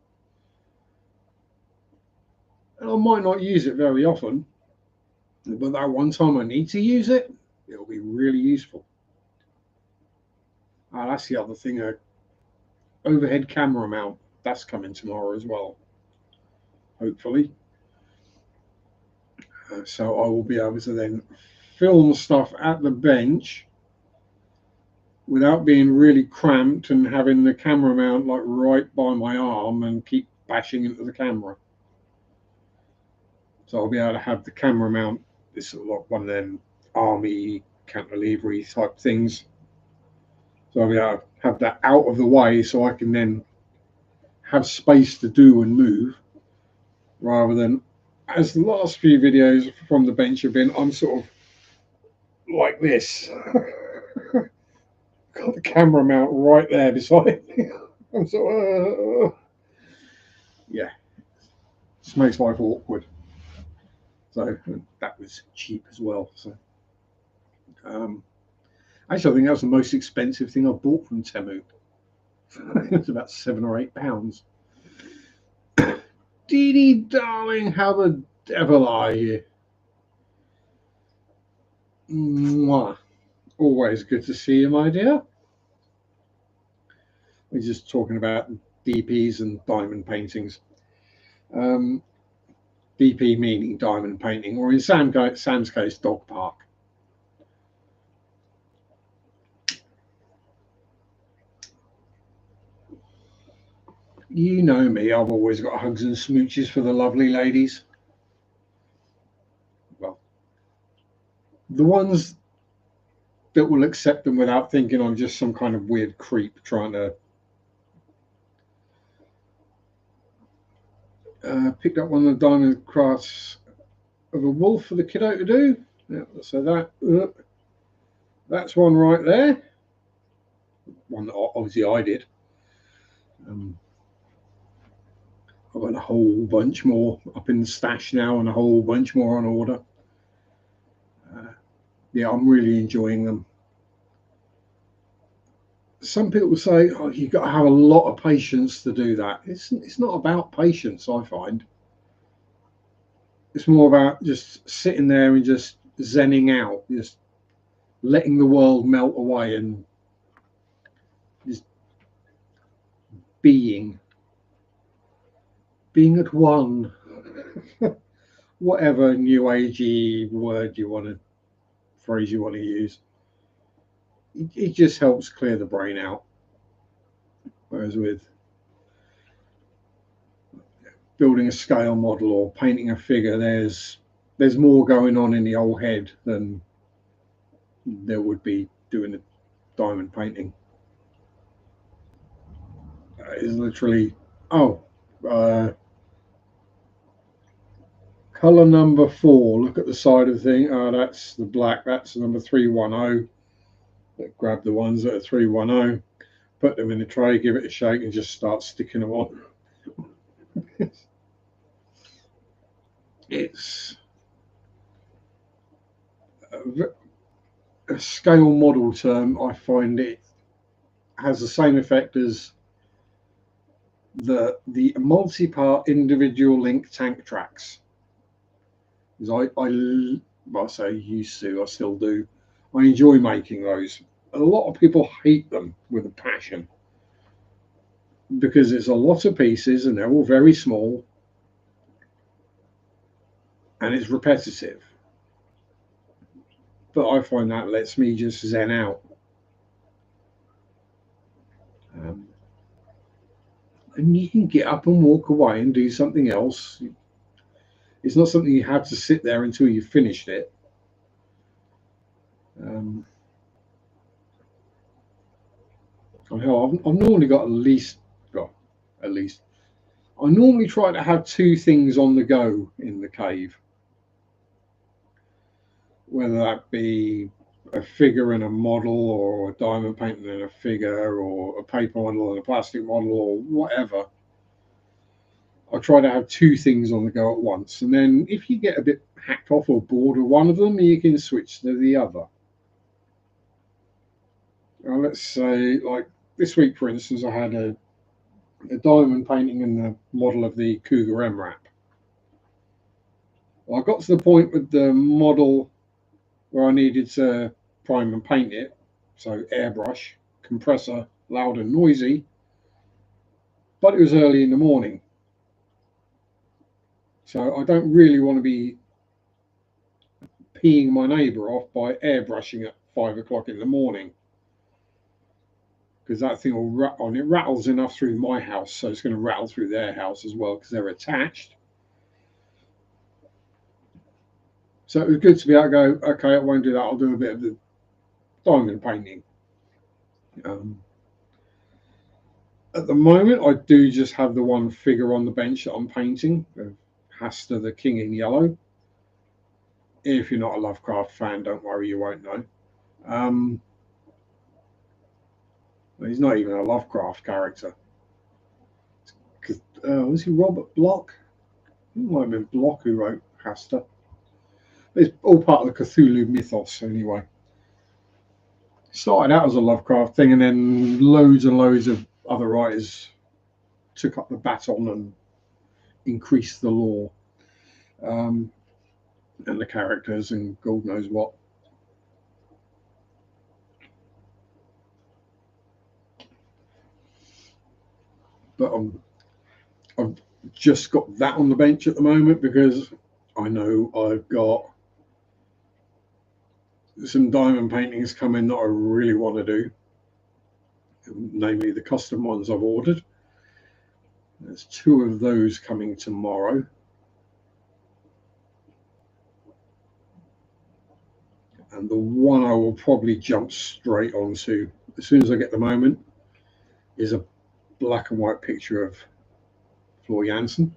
And I might not use it very often, but that one time I need to use it, it'll be really useful. That's the other thing. Overhead camera mount. That's coming tomorrow as well, hopefully. So I will be able to then film stuff at the bench without being really cramped and having the camera mount like right by my arm and keep bashing into the camera. So I'll be able to have the camera mount. This is like one of them army cantilever type things. So I'll be able to have that out of the way so I can then have space to do and move, rather than, as the last few videos from the bench have been, I'm sort of like this. Got the camera mount right there beside me. I'm sort of, yeah, just makes life awkward. So that was cheap as well. So actually, I think that was the most expensive thing I bought from Temu. It was about £7 or £8. Dee Dee, darling, how the devil are you? Mwah. Always good to see you, my dear. We're just talking about DPs and diamond paintings. DP meaning diamond painting, or in Sam's case, dog park. You know me, I've always got hugs and smooches for the lovely ladies. Well, the ones that will accept them without thinking I'm just some kind of weird creep trying to. Picked up one of the diamond crafts of a wolf for the kiddo to do. Yeah, so that's one right there. One that obviously I did. I've got a whole bunch more up in the stash now, and a whole bunch more on order. Yeah, I'm really enjoying them. Some people say, oh, you've got to have a lot of patience to do that. It's not about patience, I find. It's more about just sitting there and just zenning out, just letting the world melt away and just being at one. Whatever new agey word you want to, phrase you want to use. It just helps clear the brain out. Whereas with building a scale model or painting a figure, there's more going on in the old head than there would be doing a diamond painting. It's literally, color number 4. Look at the side of the thing. Oh, that's the black. That's number 310. Grab the ones that are 310, put them in the tray, give it a shake, and just start sticking them on. It's a scale model term. I find it has the same effect as the multi-part individual link tank tracks. Because I say used to, I still do. I enjoy making those. A lot of people hate them with a passion because it's a lot of pieces and they're all very small and it's repetitive. But I find that lets me just zen out. And you can get up and walk away and do something else. It's not something you have to sit there until you've finished it. hell, I've normally got at least, I normally try to have two things on the go in the cave, whether that be a figure and a model, or a diamond painting and a figure, or a paper model and a plastic model, or whatever. I try to have two things on the go at once, and then if you get a bit hacked off or bored of one of them, you can switch to the other. Now, let's say, like this week, for instance, I had a diamond painting and the model of the Cougar MRAP. Well, I got to the point with the model where I needed to prime and paint it, so airbrush, compressor, loud and noisy, but it was early in the morning. So I don't really want to be peeing my neighbour off by airbrushing at 5 o'clock in the morning, because that thing will rattle, and it rattles enough through my house, so it's going to rattle through their house as well because they're attached. So it was good to be able to go, okay, I won't do that, I'll do a bit of the diamond painting. At the moment, I do just have the one figure on the bench that I'm painting, Hasta the King in Yellow. If you're not a Lovecraft fan, don't worry, you won't know. He's not even a Lovecraft character. Was he Robert Bloch? It might have been Bloch who wrote Hasta. It's all part of the Cthulhu mythos, anyway. Started out as a Lovecraft thing, and then loads and loads of other writers took up the baton and increased the lore, and the characters, and God knows what. But I've just got that on the bench at the moment because I know I've got some diamond paintings coming that I really want to do, namely the custom ones I've ordered. There's 2 of those coming tomorrow. And the one I will probably jump straight onto as soon as I get the moment is a black and white picture of Floor Jansen.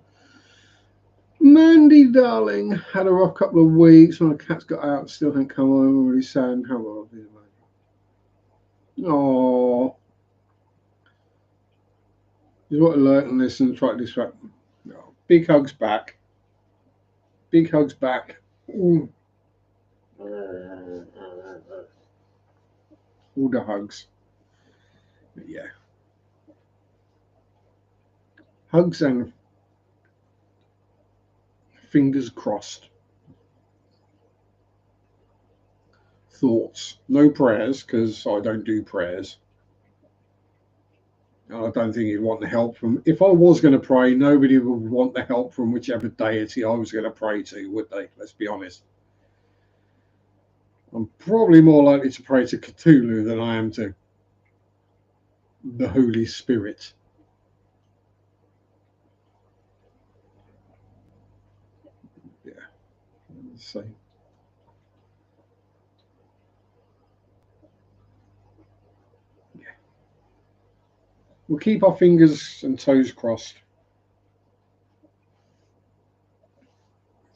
Mandy, darling, had a rough couple of weeks when the cats got out, still hadn't come home, really sad and how well. Oh, you want to learn and listen and try to distract them. Oh, big hugs back. Big hugs back. Ooh. All the hugs. But yeah. Hugs and fingers crossed. Thoughts. No prayers, because I don't do prayers. I don't think you'd want the help from. If I was going to pray, nobody would want the help from whichever deity I was going to pray to, would they? Let's be honest. I'm probably more likely to pray to Cthulhu than I am to the Holy Spirit. Yeah. So. Yeah. We'll keep our fingers and toes crossed.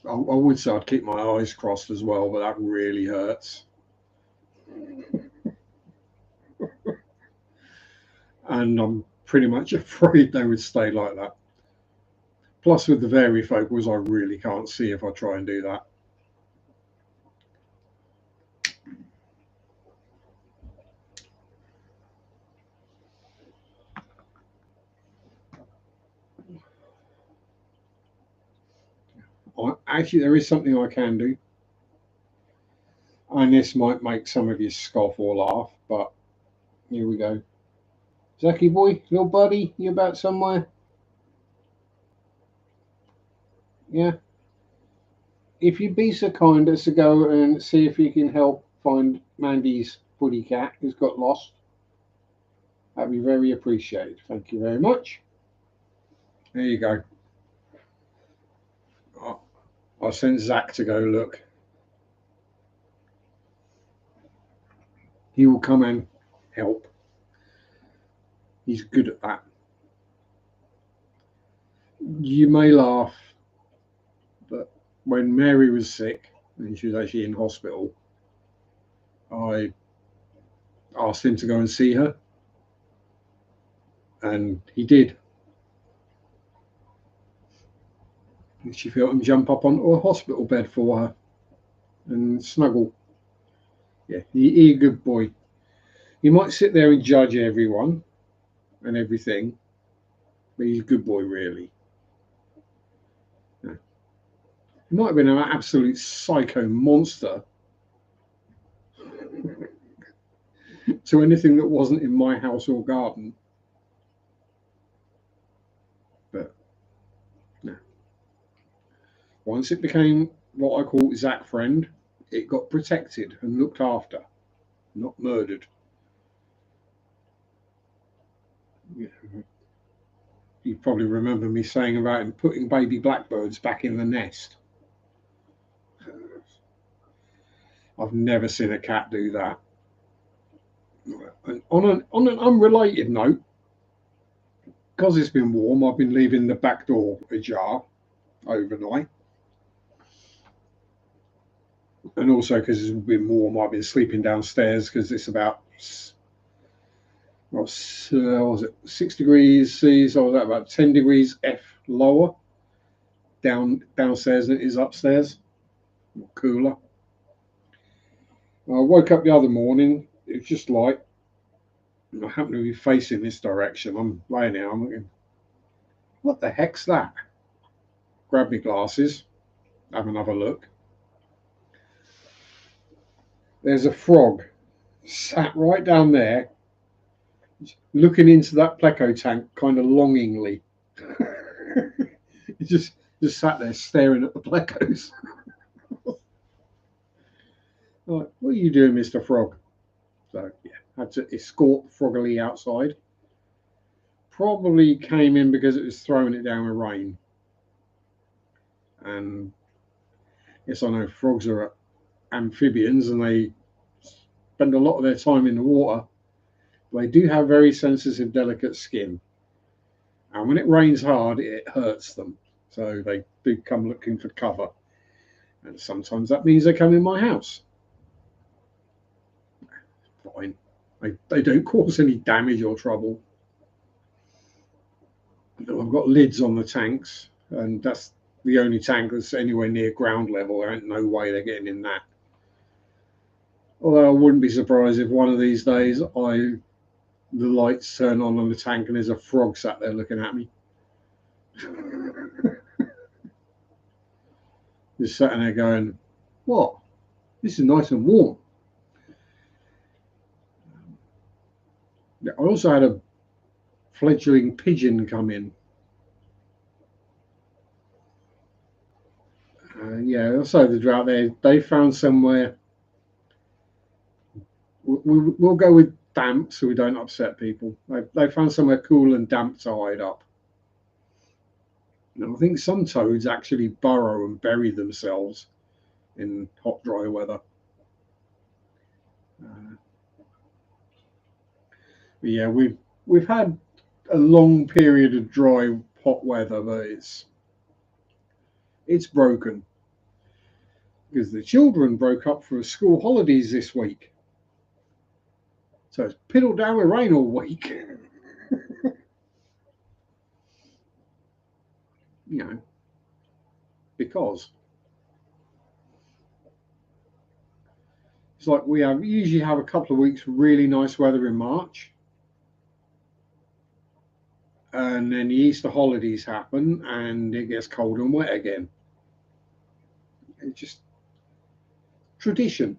I would say I'd keep my eyes crossed as well, but that really hurts. And I'm pretty much afraid they would stay like that. Plus, with the varifocals, I really can't see if I try and do that. Actually, there is something I can do. And this might make some of you scoff or laugh, but here we go. Zacky boy, little buddy, you about somewhere? Yeah. If you'd be so kind as to go and see if you can help find Mandy's footy cat who's got lost, that'd be very appreciated. Thank you very much. There you go. I'll send Zach to go look. He will come and help. He's good at that. You may laugh, but when Mary was sick and she was actually in hospital, I asked him to go and see her, and he did. She felt him jump up onto a hospital bed for her and snuggle. Yeah, he a good boy. He might sit there and judge everyone and everything, but he's a good boy, really. Yeah. He might have been an absolute psycho monster to anything that wasn't in my house or garden, but no. Once it became what I call Zach friend, it got protected and looked after, not murdered. Yeah. You probably remember me saying about him putting baby blackbirds back in the nest. I've never seen a cat do that. And on an unrelated note, because it's been warm, I've been leaving the back door ajar overnight. And also because it's been warm, I've been sleeping downstairs because it's about, what was it, 6 degrees C, so I was at about 10 degrees F lower downstairs than it is upstairs, cooler. I woke up the other morning, it was just light. I happen to be facing this direction. I'm laying there, I'm looking, what the heck's that? Grab my glasses, have another look. There's a frog sat right down there, looking into that pleco tank kind of longingly. He just sat there staring at the plecos. Like, what are you doing, Mr. Frog? So yeah, had to escort Froggy outside. Probably came in because it was throwing it down with rain. And yes, I know frogs are amphibians and they spend a lot of their time in the water. They do have very sensitive, delicate skin. And when it rains hard, it hurts them. So they do come looking for cover. And sometimes that means they come in my house. Fine. They don't cause any damage or trouble. I've got lids on the tanks, and that's the only tank that's anywhere near ground level. There ain't no way they're getting in that. Although I wouldn't be surprised if one of these days the lights turn on the tank and there's a frog sat there looking at me. Just sitting there going, what? This is nice and warm. I also had a fledgling pigeon come in. Yeah, also the drought there. They found somewhere. We'll go with damp so we don't upset people. They found somewhere cool and damp to hide up. And I think some toads actually burrow and bury themselves in hot, dry weather. But yeah, we've had a long period of dry, hot weather, but it's broken because the children broke up for school holidays this week. So it's piddled down with rain all week. You know, because it's like we usually have a couple of weeks of really nice weather in March. And then the Easter holidays happen and it gets cold and wet again. It's just tradition.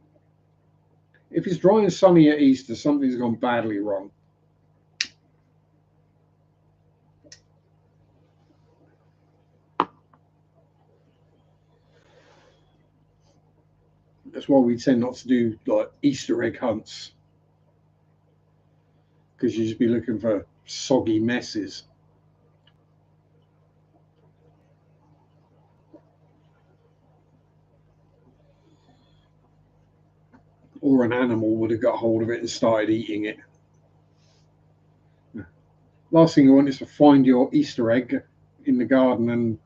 If it's dry and sunny at Easter, something's gone badly wrong. That's why we tend not to do like Easter egg hunts, because you just be looking for soggy messes. Or an animal would have got hold of it and started eating it. last thing you want is to find your Easter egg in the garden and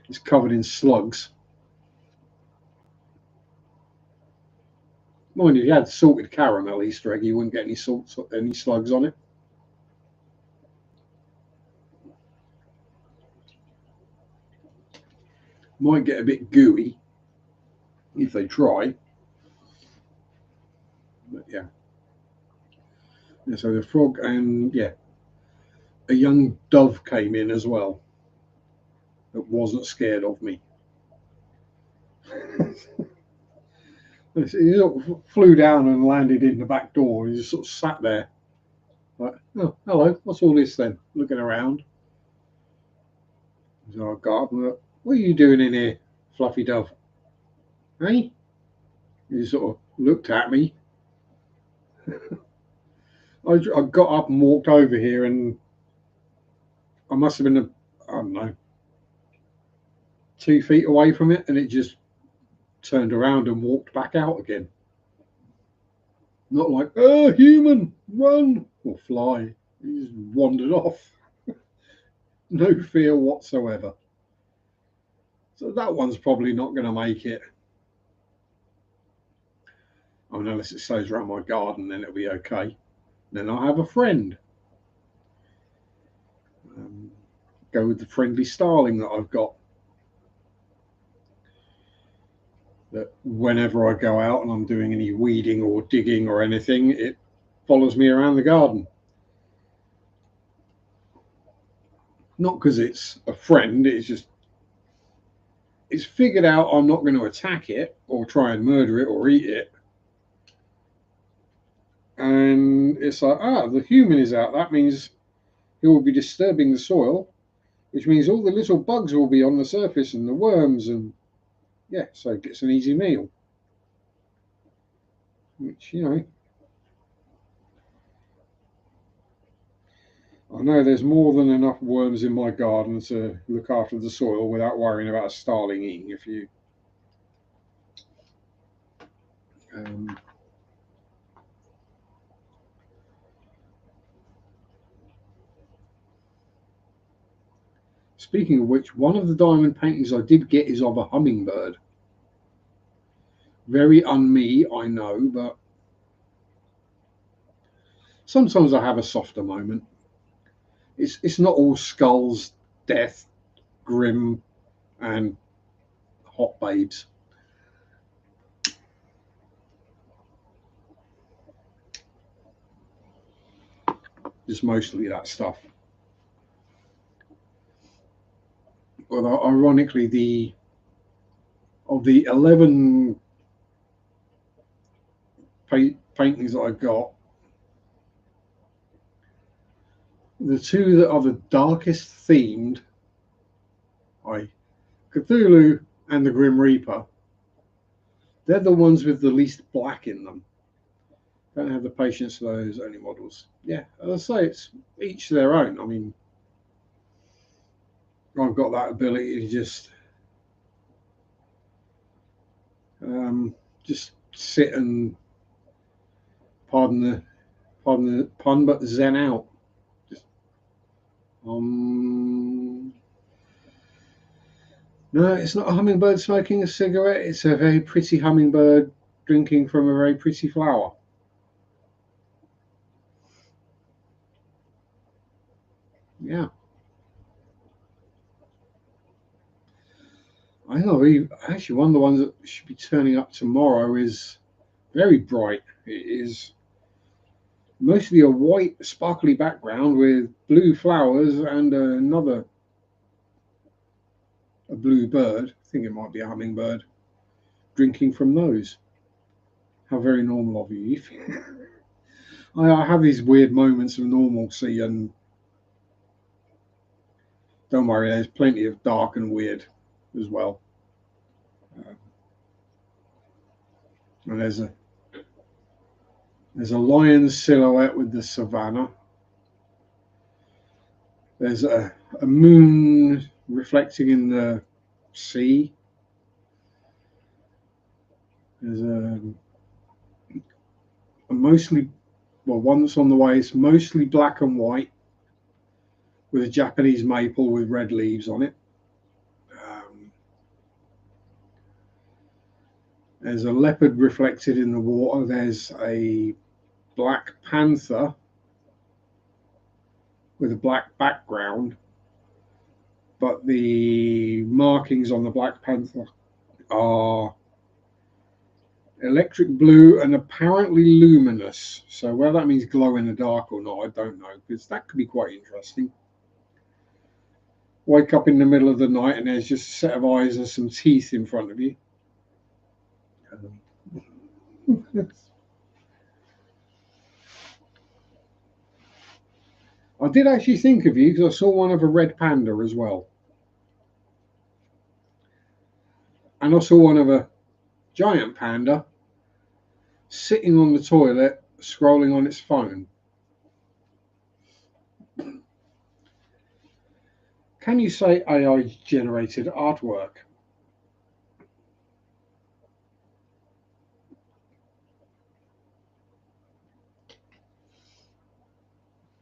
it's covered in slugs. Mind you, if you had salted caramel Easter egg, you wouldn't get any slugs on it. Might get a bit gooey if they try. But yeah. So the frog and a young dove came in as well that wasn't scared of me. He sort of flew down and landed in the back door. He just sort of sat there like, oh, hello, what's all this then? Looking around. So I got up and looked, what are you doing in here, Fluffy Dove? Hey? He sort of looked at me. I got up and walked over here and I must have been, I don't know, 2 feet away from it and it just turned around and walked back out again. Not like, oh, human, run or fly. He just wandered off. No fear whatsoever. So that one's probably not going to make it. I mean, unless it stays around my garden, then it'll be okay. Then I'll have a friend. Go with the friendly starling that I've got. That whenever I go out and I'm doing any weeding or digging or anything, it follows me around the garden. Not because it's a friend, it's figured out I'm not going to attack it or try and murder it or eat it. And it's like, the human is out. That means he will be disturbing the soil, which means all the little bugs will be on the surface and the worms and so it gets an easy meal. Which, I know there's more than enough worms in my garden to look after the soil without worrying about a starling eating a few. Speaking of which, one of the diamond paintings I did get is of a hummingbird. Very un-me, I know, but sometimes I have a softer moment. It's not all skulls, death, grim, and hot babes. Just mostly that stuff. Well, ironically, of the 11 paintings that I've got, the 2 that are the darkest themed, Cthulhu and the Grim Reaper, they're the ones with the least black in them. Don't have the patience for those only models. Yeah, as I say, it's each their own. I mean, I've got that ability to just sit and pardon the pun, but zen out. Just no, it's not a hummingbird smoking a cigarette. It's a very pretty hummingbird drinking from a very pretty flower. Yeah. I know. Actually, one of the ones that should be turning up tomorrow is very bright. It is mostly a white, sparkly background with blue flowers and a blue bird. I think it might be a hummingbird drinking from those. How very normal of you. I have these weird moments of normalcy, and don't worry, there's plenty of dark and weird as well. And there's a lion silhouette with the savannah. There's a moon reflecting in the sea. There's a mostly, well, one that's on the way. It's mostly black and white with a Japanese maple with red leaves on it. There's a leopard reflected in the water. There's a black panther with a black background, but the markings on the black panther are electric blue and apparently luminous. So whether that means glow in the dark or not, I don't know, because that could be quite interesting. Wake up in the middle of the night and there's just a set of eyes and some teeth in front of you. I did actually think of you because I saw one of a red panda as well. And I saw one of a giant panda sitting on the toilet scrolling on its phone. Can you say AI generated artwork?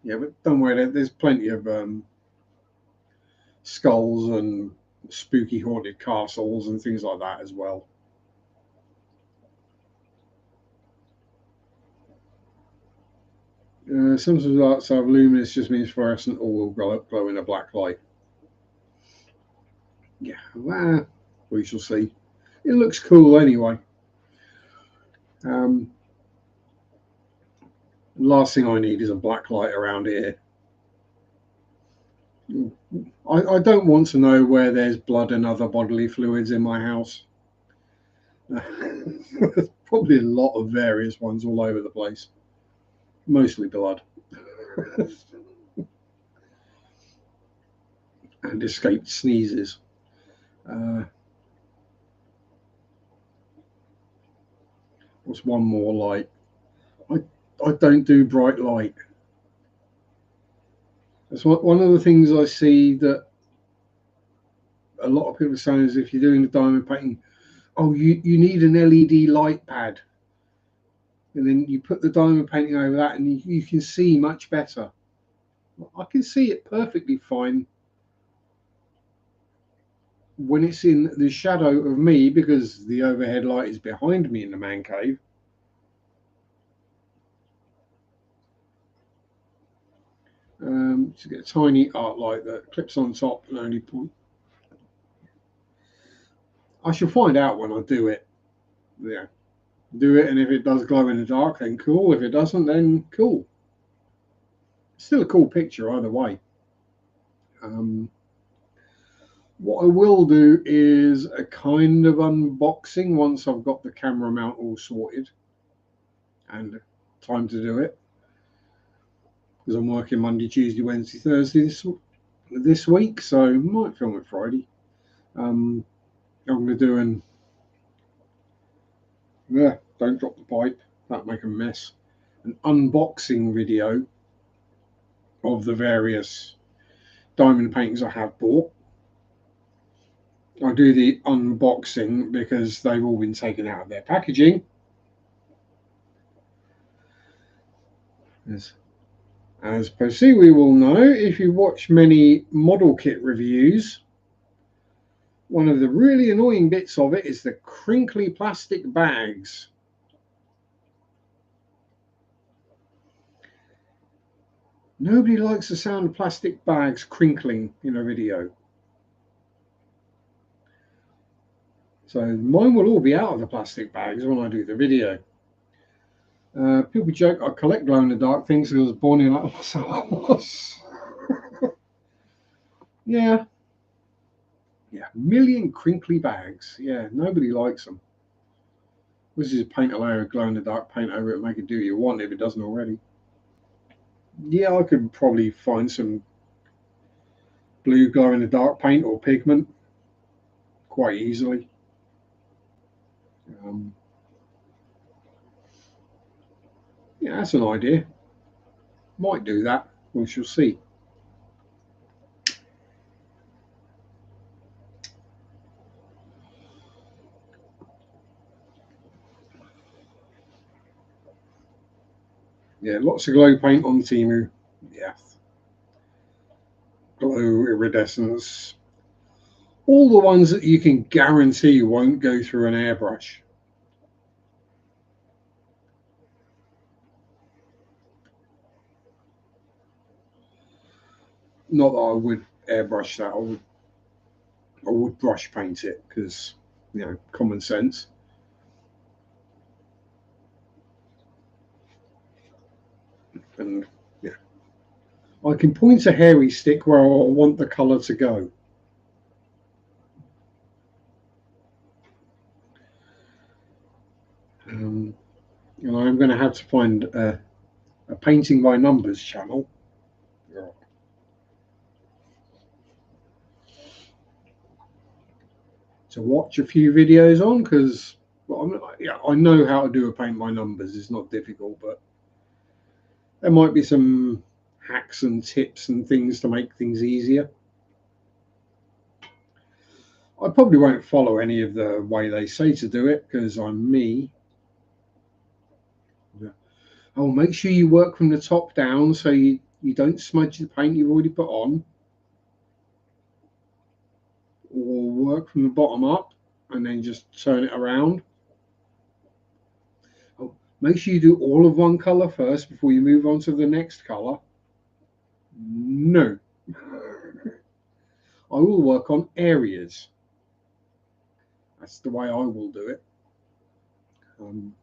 Yeah, but don't worry, there's plenty of skulls and spooky haunted castles and things like that as well. Some sort of arts are luminous just means fluorescent or will glow in a black light. Yeah, well, we shall see. It looks cool anyway. Last thing I need is a black light around here. I don't want to know where there's blood and other bodily fluids in my house. There's probably a lot of various ones all over the place. Mostly blood. And escaped sneezes. What's one more light? I don't do bright light. That's one of the things I see that a lot of people are saying is if you're doing the diamond painting, oh, you need an LED light pad. And then you put the diamond painting over that and you can see much better. I can see it perfectly fine when it's in the shadow of me because the overhead light is behind me in the man cave. To get a tiny art light that clips on top and only point. I shall find out when I do it. Yeah, do it, and if it does glow in the dark, then cool. If it doesn't, then cool. Still a cool picture either way. What I will do is a kind of unboxing once I've got the camera mount all sorted and time to do it. Because I'm working Monday, Tuesday, Wednesday, Thursday this week, so I might film it Friday. I'm going to do don't drop the pipe, that'll make a mess. An unboxing video of the various diamond paintings I have bought. I do the unboxing because they've all been taken out of their packaging. As Percy we will know, if you watch many model kit reviews, one of the really annoying bits of it is the crinkly plastic bags. Nobody likes the sound of plastic bags crinkling in a video. So mine will all be out of the plastic bags when I do the video. People joke I collect glow-in-the-dark things because I was born in like myself. Yeah, a million crinkly bags. Yeah, nobody likes them. This is paint a layer of glow-in-the-dark paint over it, make it do what you want if it doesn't already. Yeah, I could probably find some blue glow-in-the-dark paint or pigment quite easily. Yeah, that's an idea. Might do that. We shall see. Yeah, lots of glow paint on Temu. Yeah. auto iridescence, all the ones that you can guarantee won't go through an airbrush. Not that I would airbrush that, I would brush paint it because, you know, common sense. And yeah, I can point a hairy stick where I want the colour to go. And I'm going to have to find a painting by numbers channel to watch a few videos on, because yeah, I know how to do a paint by numbers. It's not difficult, but there might be some hacks and tips and things to make things easier. I probably won't follow any of the way they say to do it because I'm me. Oh, make sure you work from the top down so you don't smudge the paint you've already put on. Or work from the bottom up and then just turn it around. Oh, make sure you do all of one colour first before you move on to the next colour. No. I will work on areas. That's the way I will do it. And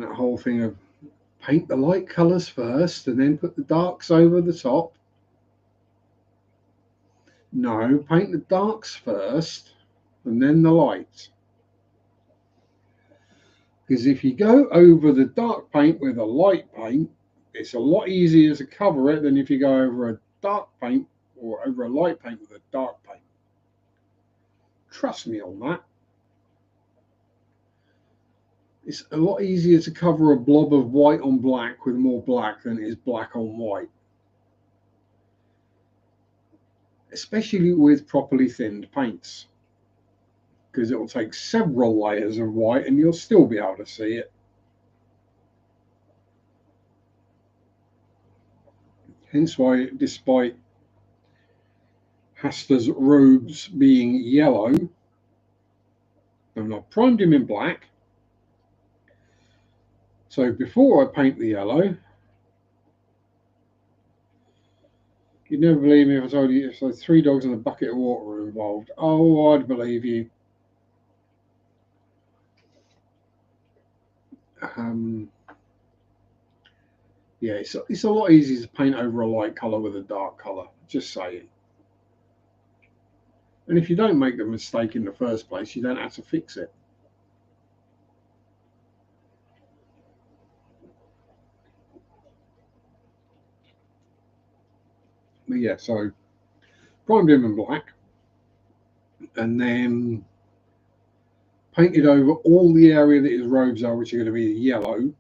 that whole thing of paint the light colours first and then put the darks over the top. No, paint the darks first and then the light. Because if you go over the dark paint with a light paint, it's a lot easier to cover it than if you go over a dark paint or over a light paint with a dark paint. Trust me on that. It's a lot easier to cover a blob of white on black with more black than it is black on white. Especially with properly thinned paints. Because it will take several layers of white and you'll still be able to see it. Hence why, despite Haster's robes being yellow, and I've primed him in black. So before I paint the yellow, you'd never believe me if I told you it's like 3 dogs and a bucket of water were involved. Oh, I'd believe you. Yeah, it's a lot easier to paint over a light colour with a dark colour, just saying. And if you don't make the mistake in the first place, you don't have to fix it. But yeah, so primed him in black and then painted over all the area that his robes are, which are going to be yellow.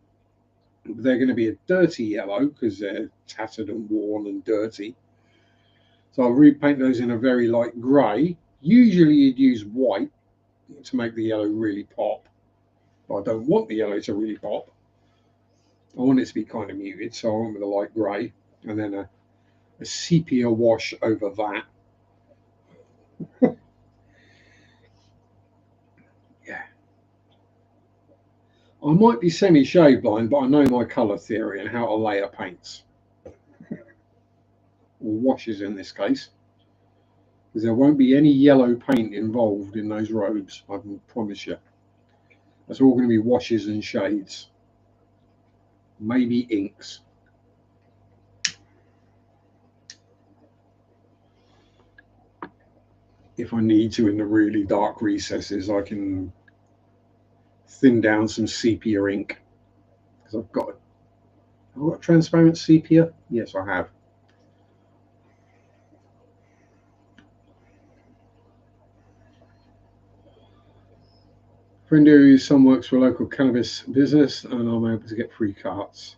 They're going to be a dirty yellow because they're tattered and worn and dirty. So I'll repaint those in a very light grey. Usually you'd use white to make the yellow really pop. But I don't want the yellow to really pop. I want it to be kind of muted, so I went with a light grey and then a sepia wash over that. Yeah. I might be semi-shade blind, but I know my colour theory and how to layer paints. Or washes in this case. Because there won't be any yellow paint involved in those robes, I can promise you. That's all going to be washes and shades. Maybe inks. If I need to in the really dark recesses, I can thin down some sepia ink. Because I've got transparent sepia? Yes, I have. Friend whose son works for a local cannabis business and I'm able to get free carts.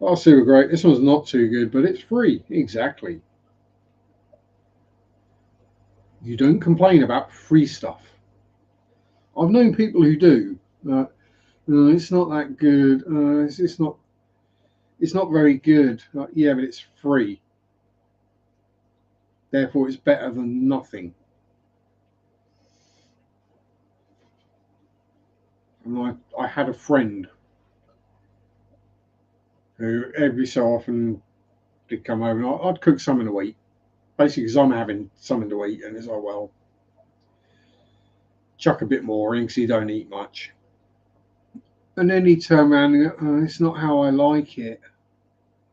Oh, super great. This one's not too good, but it's free. Exactly. You don't complain about free stuff. I've known people who do. It's not that good. It's not. It's not very good. Like, yeah, but it's free. Therefore, it's better than nothing. And I had a friend who every so often did come over, and I'd cook something to eat. Basically, because I'm having something to eat, and it's like, well, chuck a bit more in because you don't eat much. And then he'd turn around and go, oh, it's not how I like it.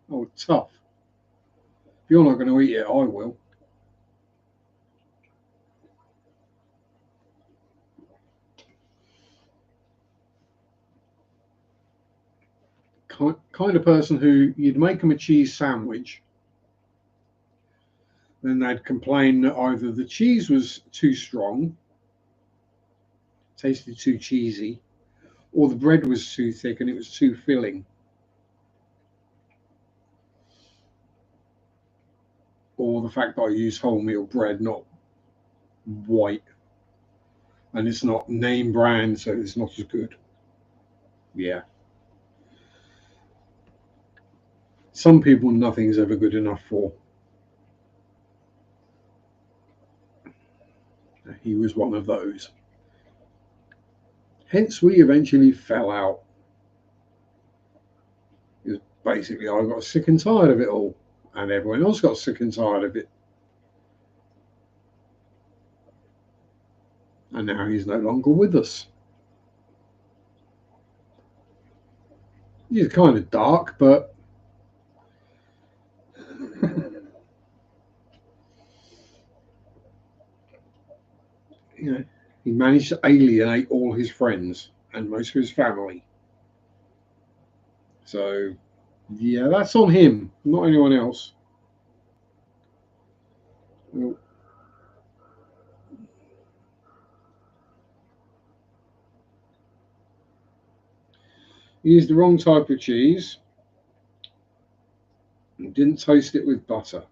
Oh, tough. If you're not going to eat it, I will. Kind of person who you'd make them a cheese sandwich, then they'd complain that either the cheese was too strong, tasted too cheesy, or the bread was too thick and it was too filling, or the fact that I use wholemeal bread, not white, and it's not name brand, so it's not as good. Yeah. Some people, nothing's ever good enough for. He was one of those. Hence, we eventually fell out. Because basically, I got sick and tired of it all, and everyone else got sick and tired of it. And now he's no longer with us. He's kind of dark, but you know, he managed to alienate all his friends and most of his family. So, yeah, that's on him, not anyone else. He used the wrong type of cheese and didn't toast it with butter.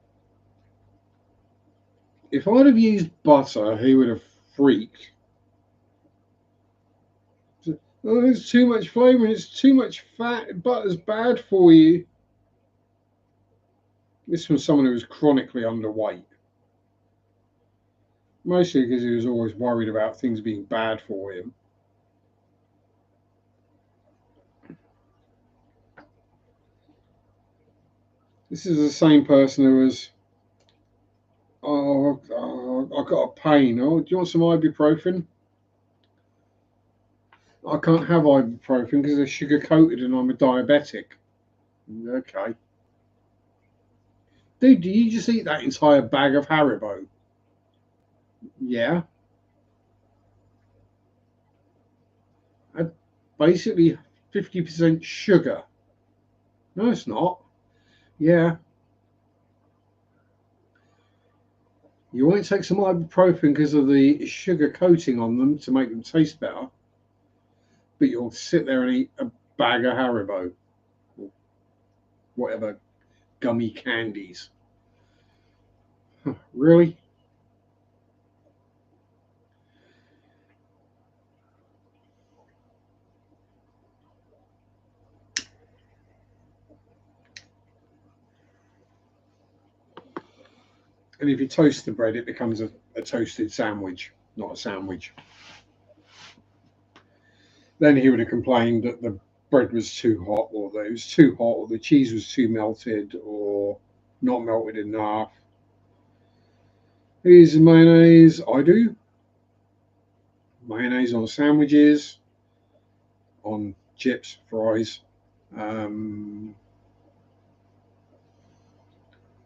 If I'd have used butter, he would have freaked. Oh, there's too much flavour, it's too much fat, butter's bad for you. This from someone who was chronically underweight. Mostly because he was always worried about things being bad for him. This is the same person who was, I got a pain. Oh, do you want some ibuprofen? I can't have ibuprofen because they're sugar coated and I'm a diabetic. Okay. Dude, do you just eat that entire bag of Haribo? Yeah. And basically 50% sugar. No, it's not. Yeah. You won't take some ibuprofen because of the sugar coating on them to make them taste better, but you'll sit there and eat a bag of Haribo or whatever gummy candies. Really? And if you toast the bread, it becomes a toasted sandwich, not a sandwich. Then he would have complained that the bread was too hot, or that it was too hot, or the cheese was too melted, or not melted enough. Who uses mayonnaise? I do. Mayonnaise on sandwiches, on chips, fries. Um,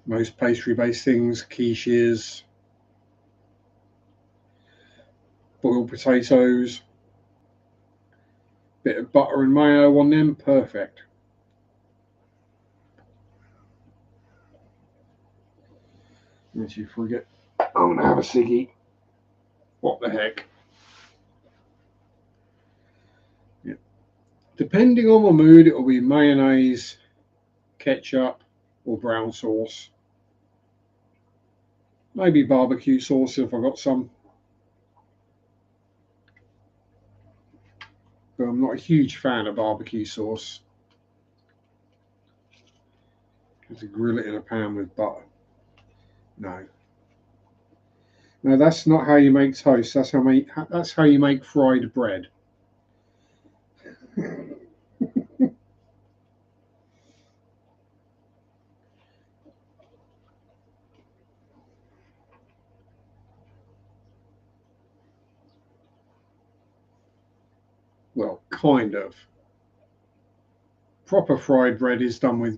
most pastry-based things, quiches, boiled potatoes, bit of butter and mayo on them, perfect. Once you forget, I'm gonna have a ciggy. What the heck? Yeah. Depending on my mood, it'll be mayonnaise, ketchup, or brown sauce. Maybe barbecue sauce if I got some. But I'm not a huge fan of barbecue sauce. To grill it in a pan with butter. No. No, that's not how you make toast. That's how you make fried bread. Well, kind of. Proper fried bread is done with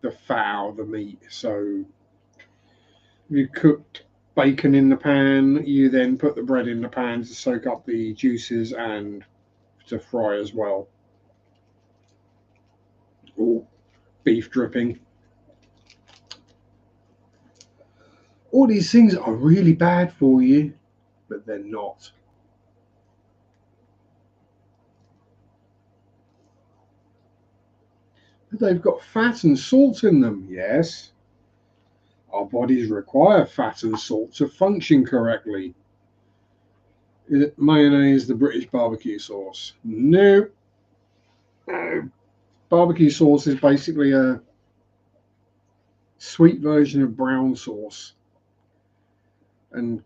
the fat of the meat. So you cooked bacon in the pan, you then put the bread in the pan to soak up the juices and to fry as well. Or beef dripping. All these things are really bad for you, but they're not. They've got fat and salt in them, yes. Our bodies require fat and salt to function correctly. Is it mayonnaise, the British barbecue sauce? No. No. Barbecue sauce is basically a sweet version of brown sauce. And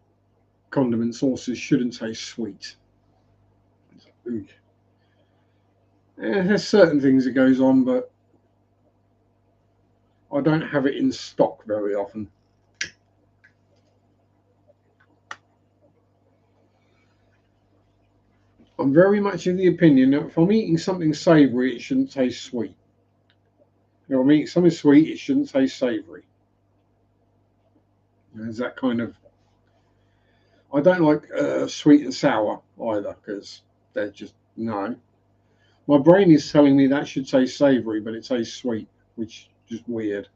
condiment sauces shouldn't taste sweet. There's certain things that goes on, but I don't have it in stock very often. I'm very much of the opinion that if I'm eating something savoury, it shouldn't taste sweet. If I'm eating something sweet, it shouldn't taste savoury. There's that kind of. I don't like sweet and sour either because they're just no. My brain is telling me that should taste savoury, but it tastes sweet, which is just weird.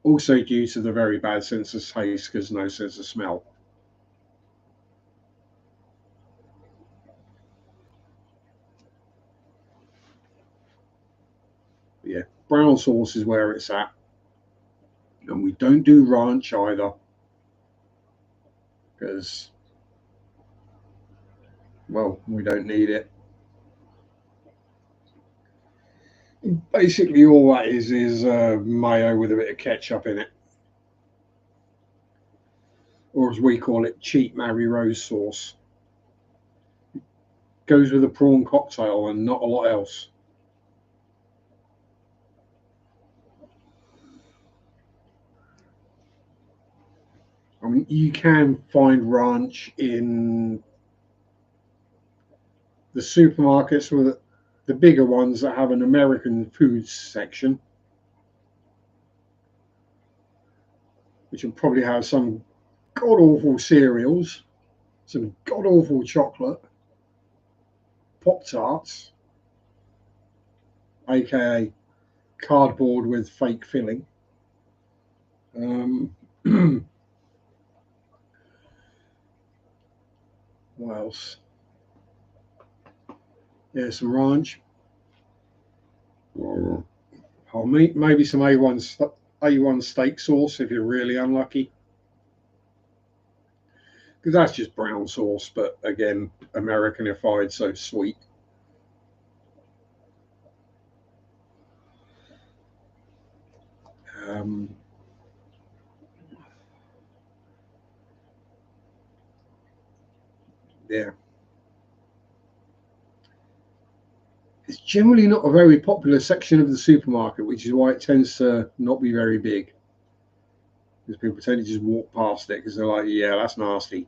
Also due to the very bad sense of taste because no sense of smell. Yeah, brown sauce is where it's at. And we don't do ranch either because, well, we don't need it. Basically, all that is mayo with a bit of ketchup in it. Or as we call it, cheap Mary Rose sauce. Goes with a prawn cocktail and not a lot else. I mean, you can find ranch in the supermarkets with the bigger ones that have an American foods section, which will probably have some god awful cereals, some god awful chocolate, Pop Tarts, aka cardboard with fake filling. What else? Yeah, some ranch. Oh, maybe some A1 steak sauce if you're really unlucky. Because that's just brown sauce, but again, Americanified, so sweet. Um, yeah. It's generally not a very popular section of the supermarket, which is why it tends to not be very big. Because people tend to just walk past it because they're like, yeah, that's nasty.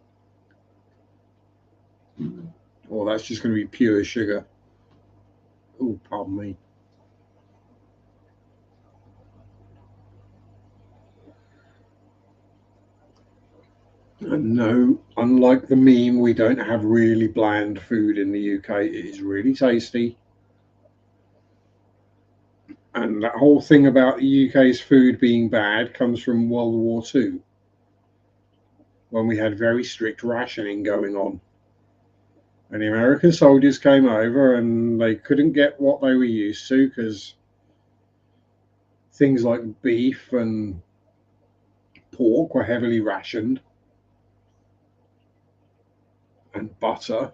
Or that's just going to be pure sugar. Oh, pardon me. And no, unlike the meme, we don't have really bland food in the UK. It is really tasty. And that whole thing about the UK's food being bad comes from World War II, when we had very strict rationing going on. And the American soldiers came over and they couldn't get what they were used to because things like beef and pork were heavily rationed, and butter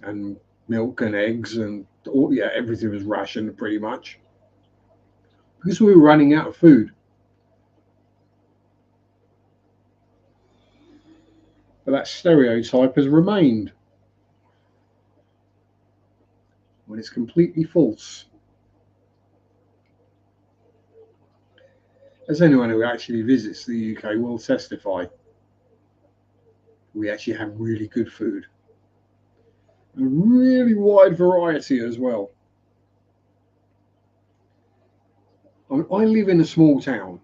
and milk and eggs and all, yeah, everything was rationed pretty much because we were running out of food. But that stereotype has remained when it's completely false. As anyone who actually visits the UK will testify, we actually have really good food. A really wide variety as well. I live in a small town.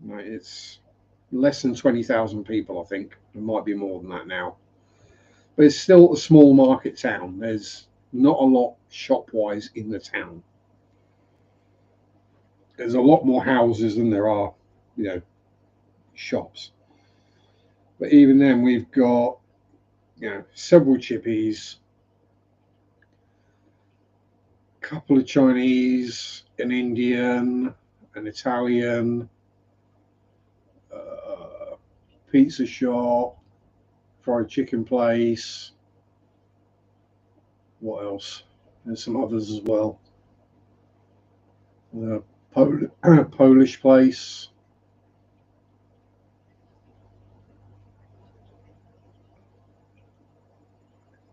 It's less than 20,000 people, I think. It might be more than that now. But it's still a small market town. There's not a lot shop-wise in the town. There's a lot more houses than there are, shops. But even then, we've got, several chippies, a couple of Chinese, an Indian, an Italian, pizza shop, fried chicken place. What else? There's some others as well. Polish place.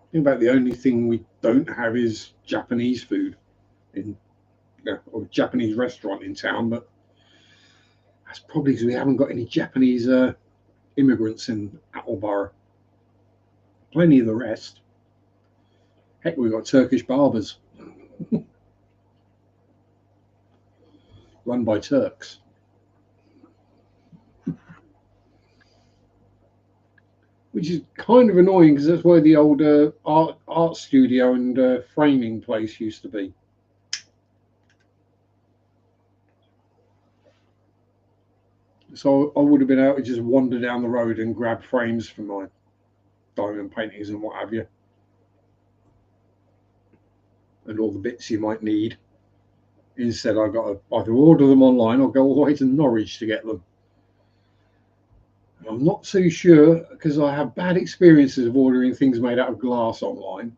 I think about the only thing we don't have is Japanese food in or Japanese restaurant in town, but that's probably because we haven't got any Japanese immigrants in Attleborough. Plenty of the rest. Heck, we've got Turkish barbers run by Turks. Which is kind of annoying because that's where the old art studio and framing place used to be. So I would have been able to just wander down the road and grab frames for my diamond paintings and what have you. And all the bits you might need. Instead, I've got to either order them online or go all the way to Norwich to get them. I'm not too sure because I have bad experiences of ordering things made out of glass online.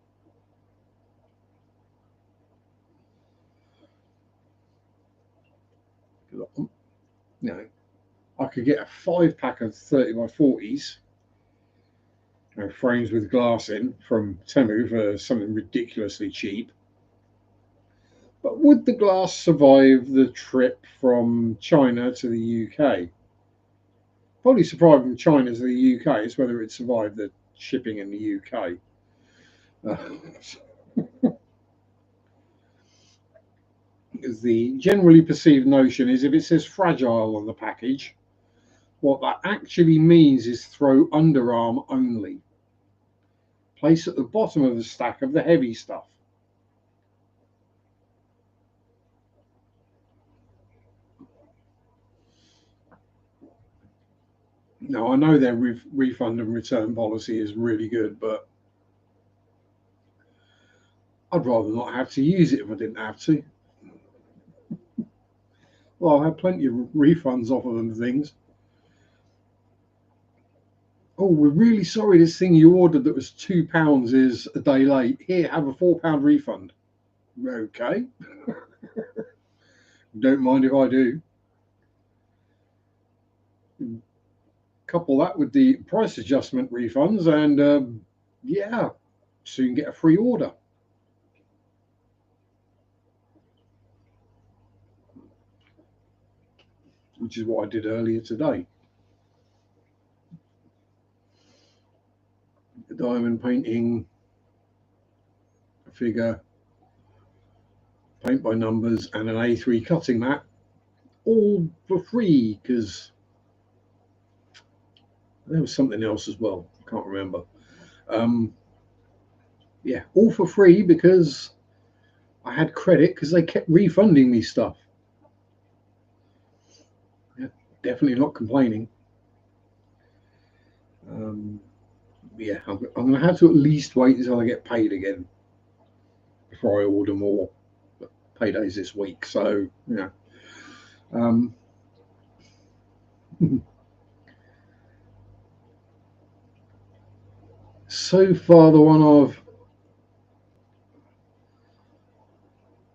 I could get a 5-pack of 30 by 40s, frames with glass in from Temu for something ridiculously cheap. But would the glass survive the trip from China to the UK? Probably survive from China to the UK. It's whether it survived the shipping in the UK. Because the generally perceived notion is if it says fragile on the package, what that actually means is throw underarm only. Place at the bottom of the stack of the heavy stuff. Now, I know their refund and return policy is really good, but I'd rather not have to use it if I didn't have to. Well, I had plenty of refunds off of them things. Oh, we're really sorry this thing you ordered that was £2 is a day late. Here, have a £4 refund. Okay. Don't mind if I do. Couple that with the price adjustment refunds and yeah, soon get a free order. Which is what I did earlier today. The diamond painting, a figure, paint by numbers, and an A3 cutting mat, all for free because there was something else as well. I can't remember. Yeah, all for free because I had credit because they kept refunding me stuff. Yeah, definitely not complaining. Yeah, I'm going to have to at least wait until I get paid again before I order more. But payday's this week, so yeah. So far, the one I've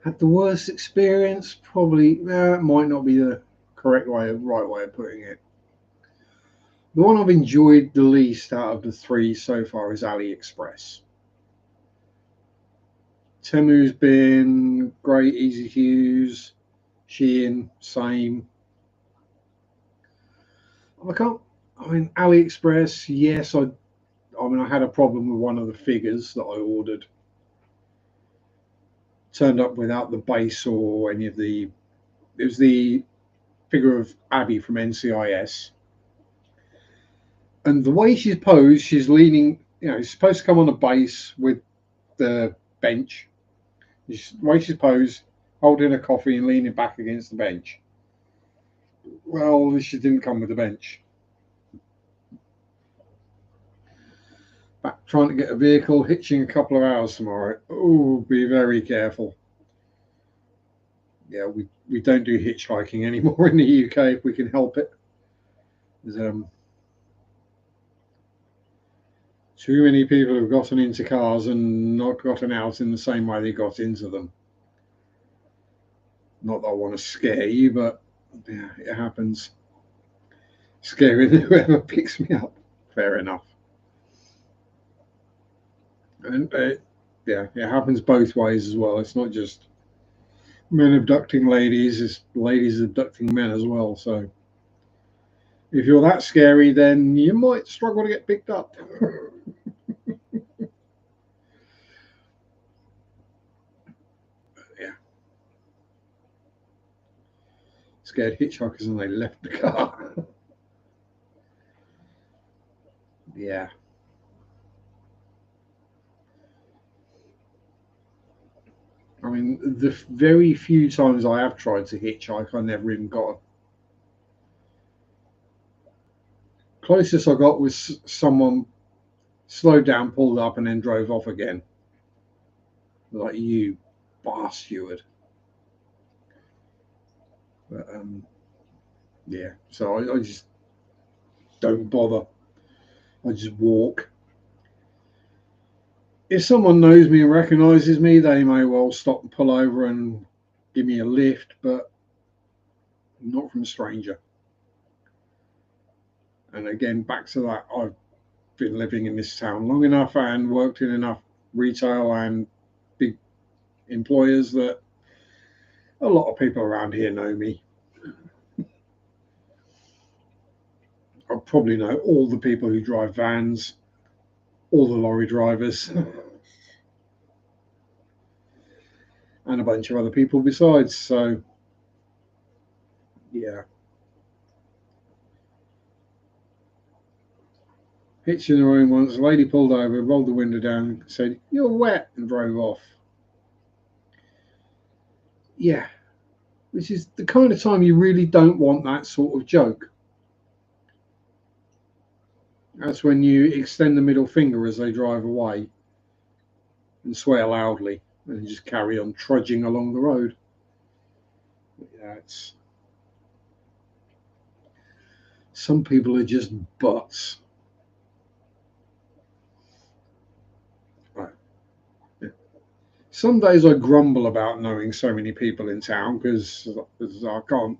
Had the worst experience? Probably, it might not be the right way of putting it. The one I've enjoyed the least out of the three so far is AliExpress. Temu's been great, easy to use. Shein, same. AliExpress, yes, I had a problem with one of the figures that I ordered. Turned up without the base or any of the. It was the figure of Abby from NCIS. And the way she's posed, she's leaning, it's supposed to come on a base with the bench. The way she's posed, holding a coffee and leaning back against the bench. Well, she didn't come with the bench. Back trying to get a vehicle, hitching a couple of hours tomorrow. Oh, be very careful. Yeah, we don't do hitchhiking anymore in the UK if we can help it. There's, too many people have gotten into cars and not gotten out in the same way they got into them. Not that I want to scare you, but yeah, it happens. Scaring whoever picks me up. Fair enough. And yeah, it happens both ways as well. It's not just men abducting ladies, it's ladies abducting men as well. So if you're that scary, then you might struggle to get picked up. Yeah. Scared hitchhikers and they left the car. Yeah. The very few times I have tried to hitchhike, I never even got. Closest I got was someone slowed down, pulled up, and then drove off again. Like, you bastard. But yeah, so I just don't bother. I just walk. If someone knows me and recognises me, they may well stop and pull over and give me a lift, but not from a stranger. And again, back to that, I've been living in this town long enough and worked in enough retail and big employers that a lot of people around here know me. I probably know all the people who drive vans, all the lorry drivers, and a bunch of other people besides. So, yeah. Hitched in the room once, a lady pulled over, rolled the window down, said, "You're wet," and drove off. Yeah, which is the kind of time you really don't want that sort of joke. That's when you extend the middle finger as they drive away and swear loudly and just carry on trudging along the road. Yeah, some people are just butts. Right. Yeah. Some days I grumble about knowing so many people in town because I can't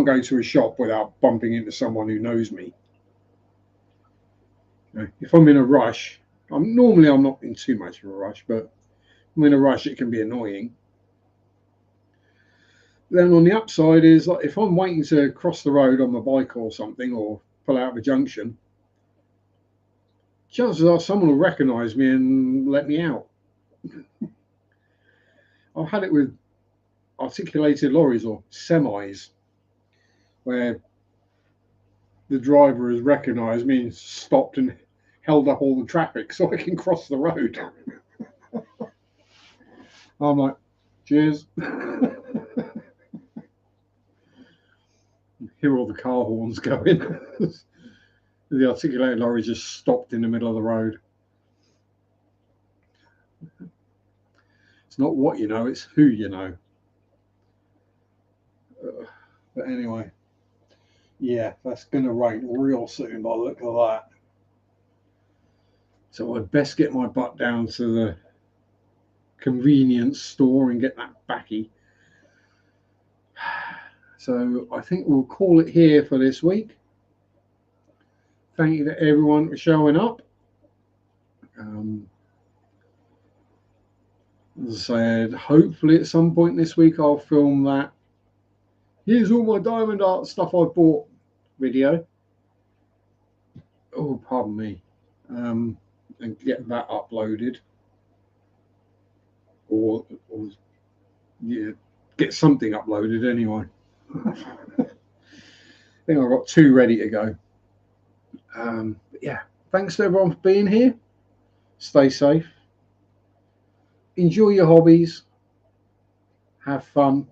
go to a shop without bumping into someone who knows me. If I'm in a rush, I'm not in too much of a rush, but if I'm in a rush, it can be annoying. Then on the upside is, like, if I'm waiting to cross the road on my bike or something, or pull out of a junction, chances are someone will recognise me and let me out. I've had it with articulated lorries or semis, where the driver has recognised me and stopped and held up all the traffic so I can cross the road. I'm like, cheers. Hear all the car horns going. The articulated lorry just stopped in the middle of the road. It's not what you know, it's who you know. But anyway, yeah, that's going to rain real soon by the look of that. So I'd best get my butt down to the convenience store and get that backy. So I think we'll call it here for this week. Thank you to everyone for showing up. As I said, hopefully at some point this week I'll film that "Here's all my diamond art stuff I bought" video. Oh, pardon me. And get that uploaded. Or yeah, get something uploaded anyway. I think I've got 2 ready to go. But yeah, thanks to everyone for being here. Stay safe. Enjoy your hobbies. Have fun.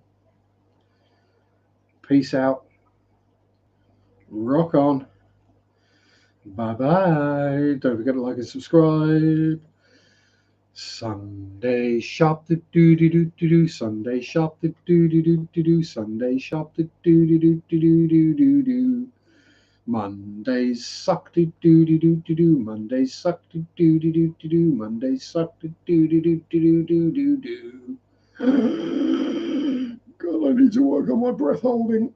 Peace out. Rock on. Bye bye. Don't forget to like and subscribe. Sunday shop the doo doo doo doo doo. Sunday shop the doo doo doo doo doo. Sunday shop the doo doo doo doo doo doo doo. Mondays suck to doo doo doo doo doo. Mondays suck to doo doo doo doo doo. Mondays suck to doo doo doo doo doo doo doo. God, I need to work on my breath holding.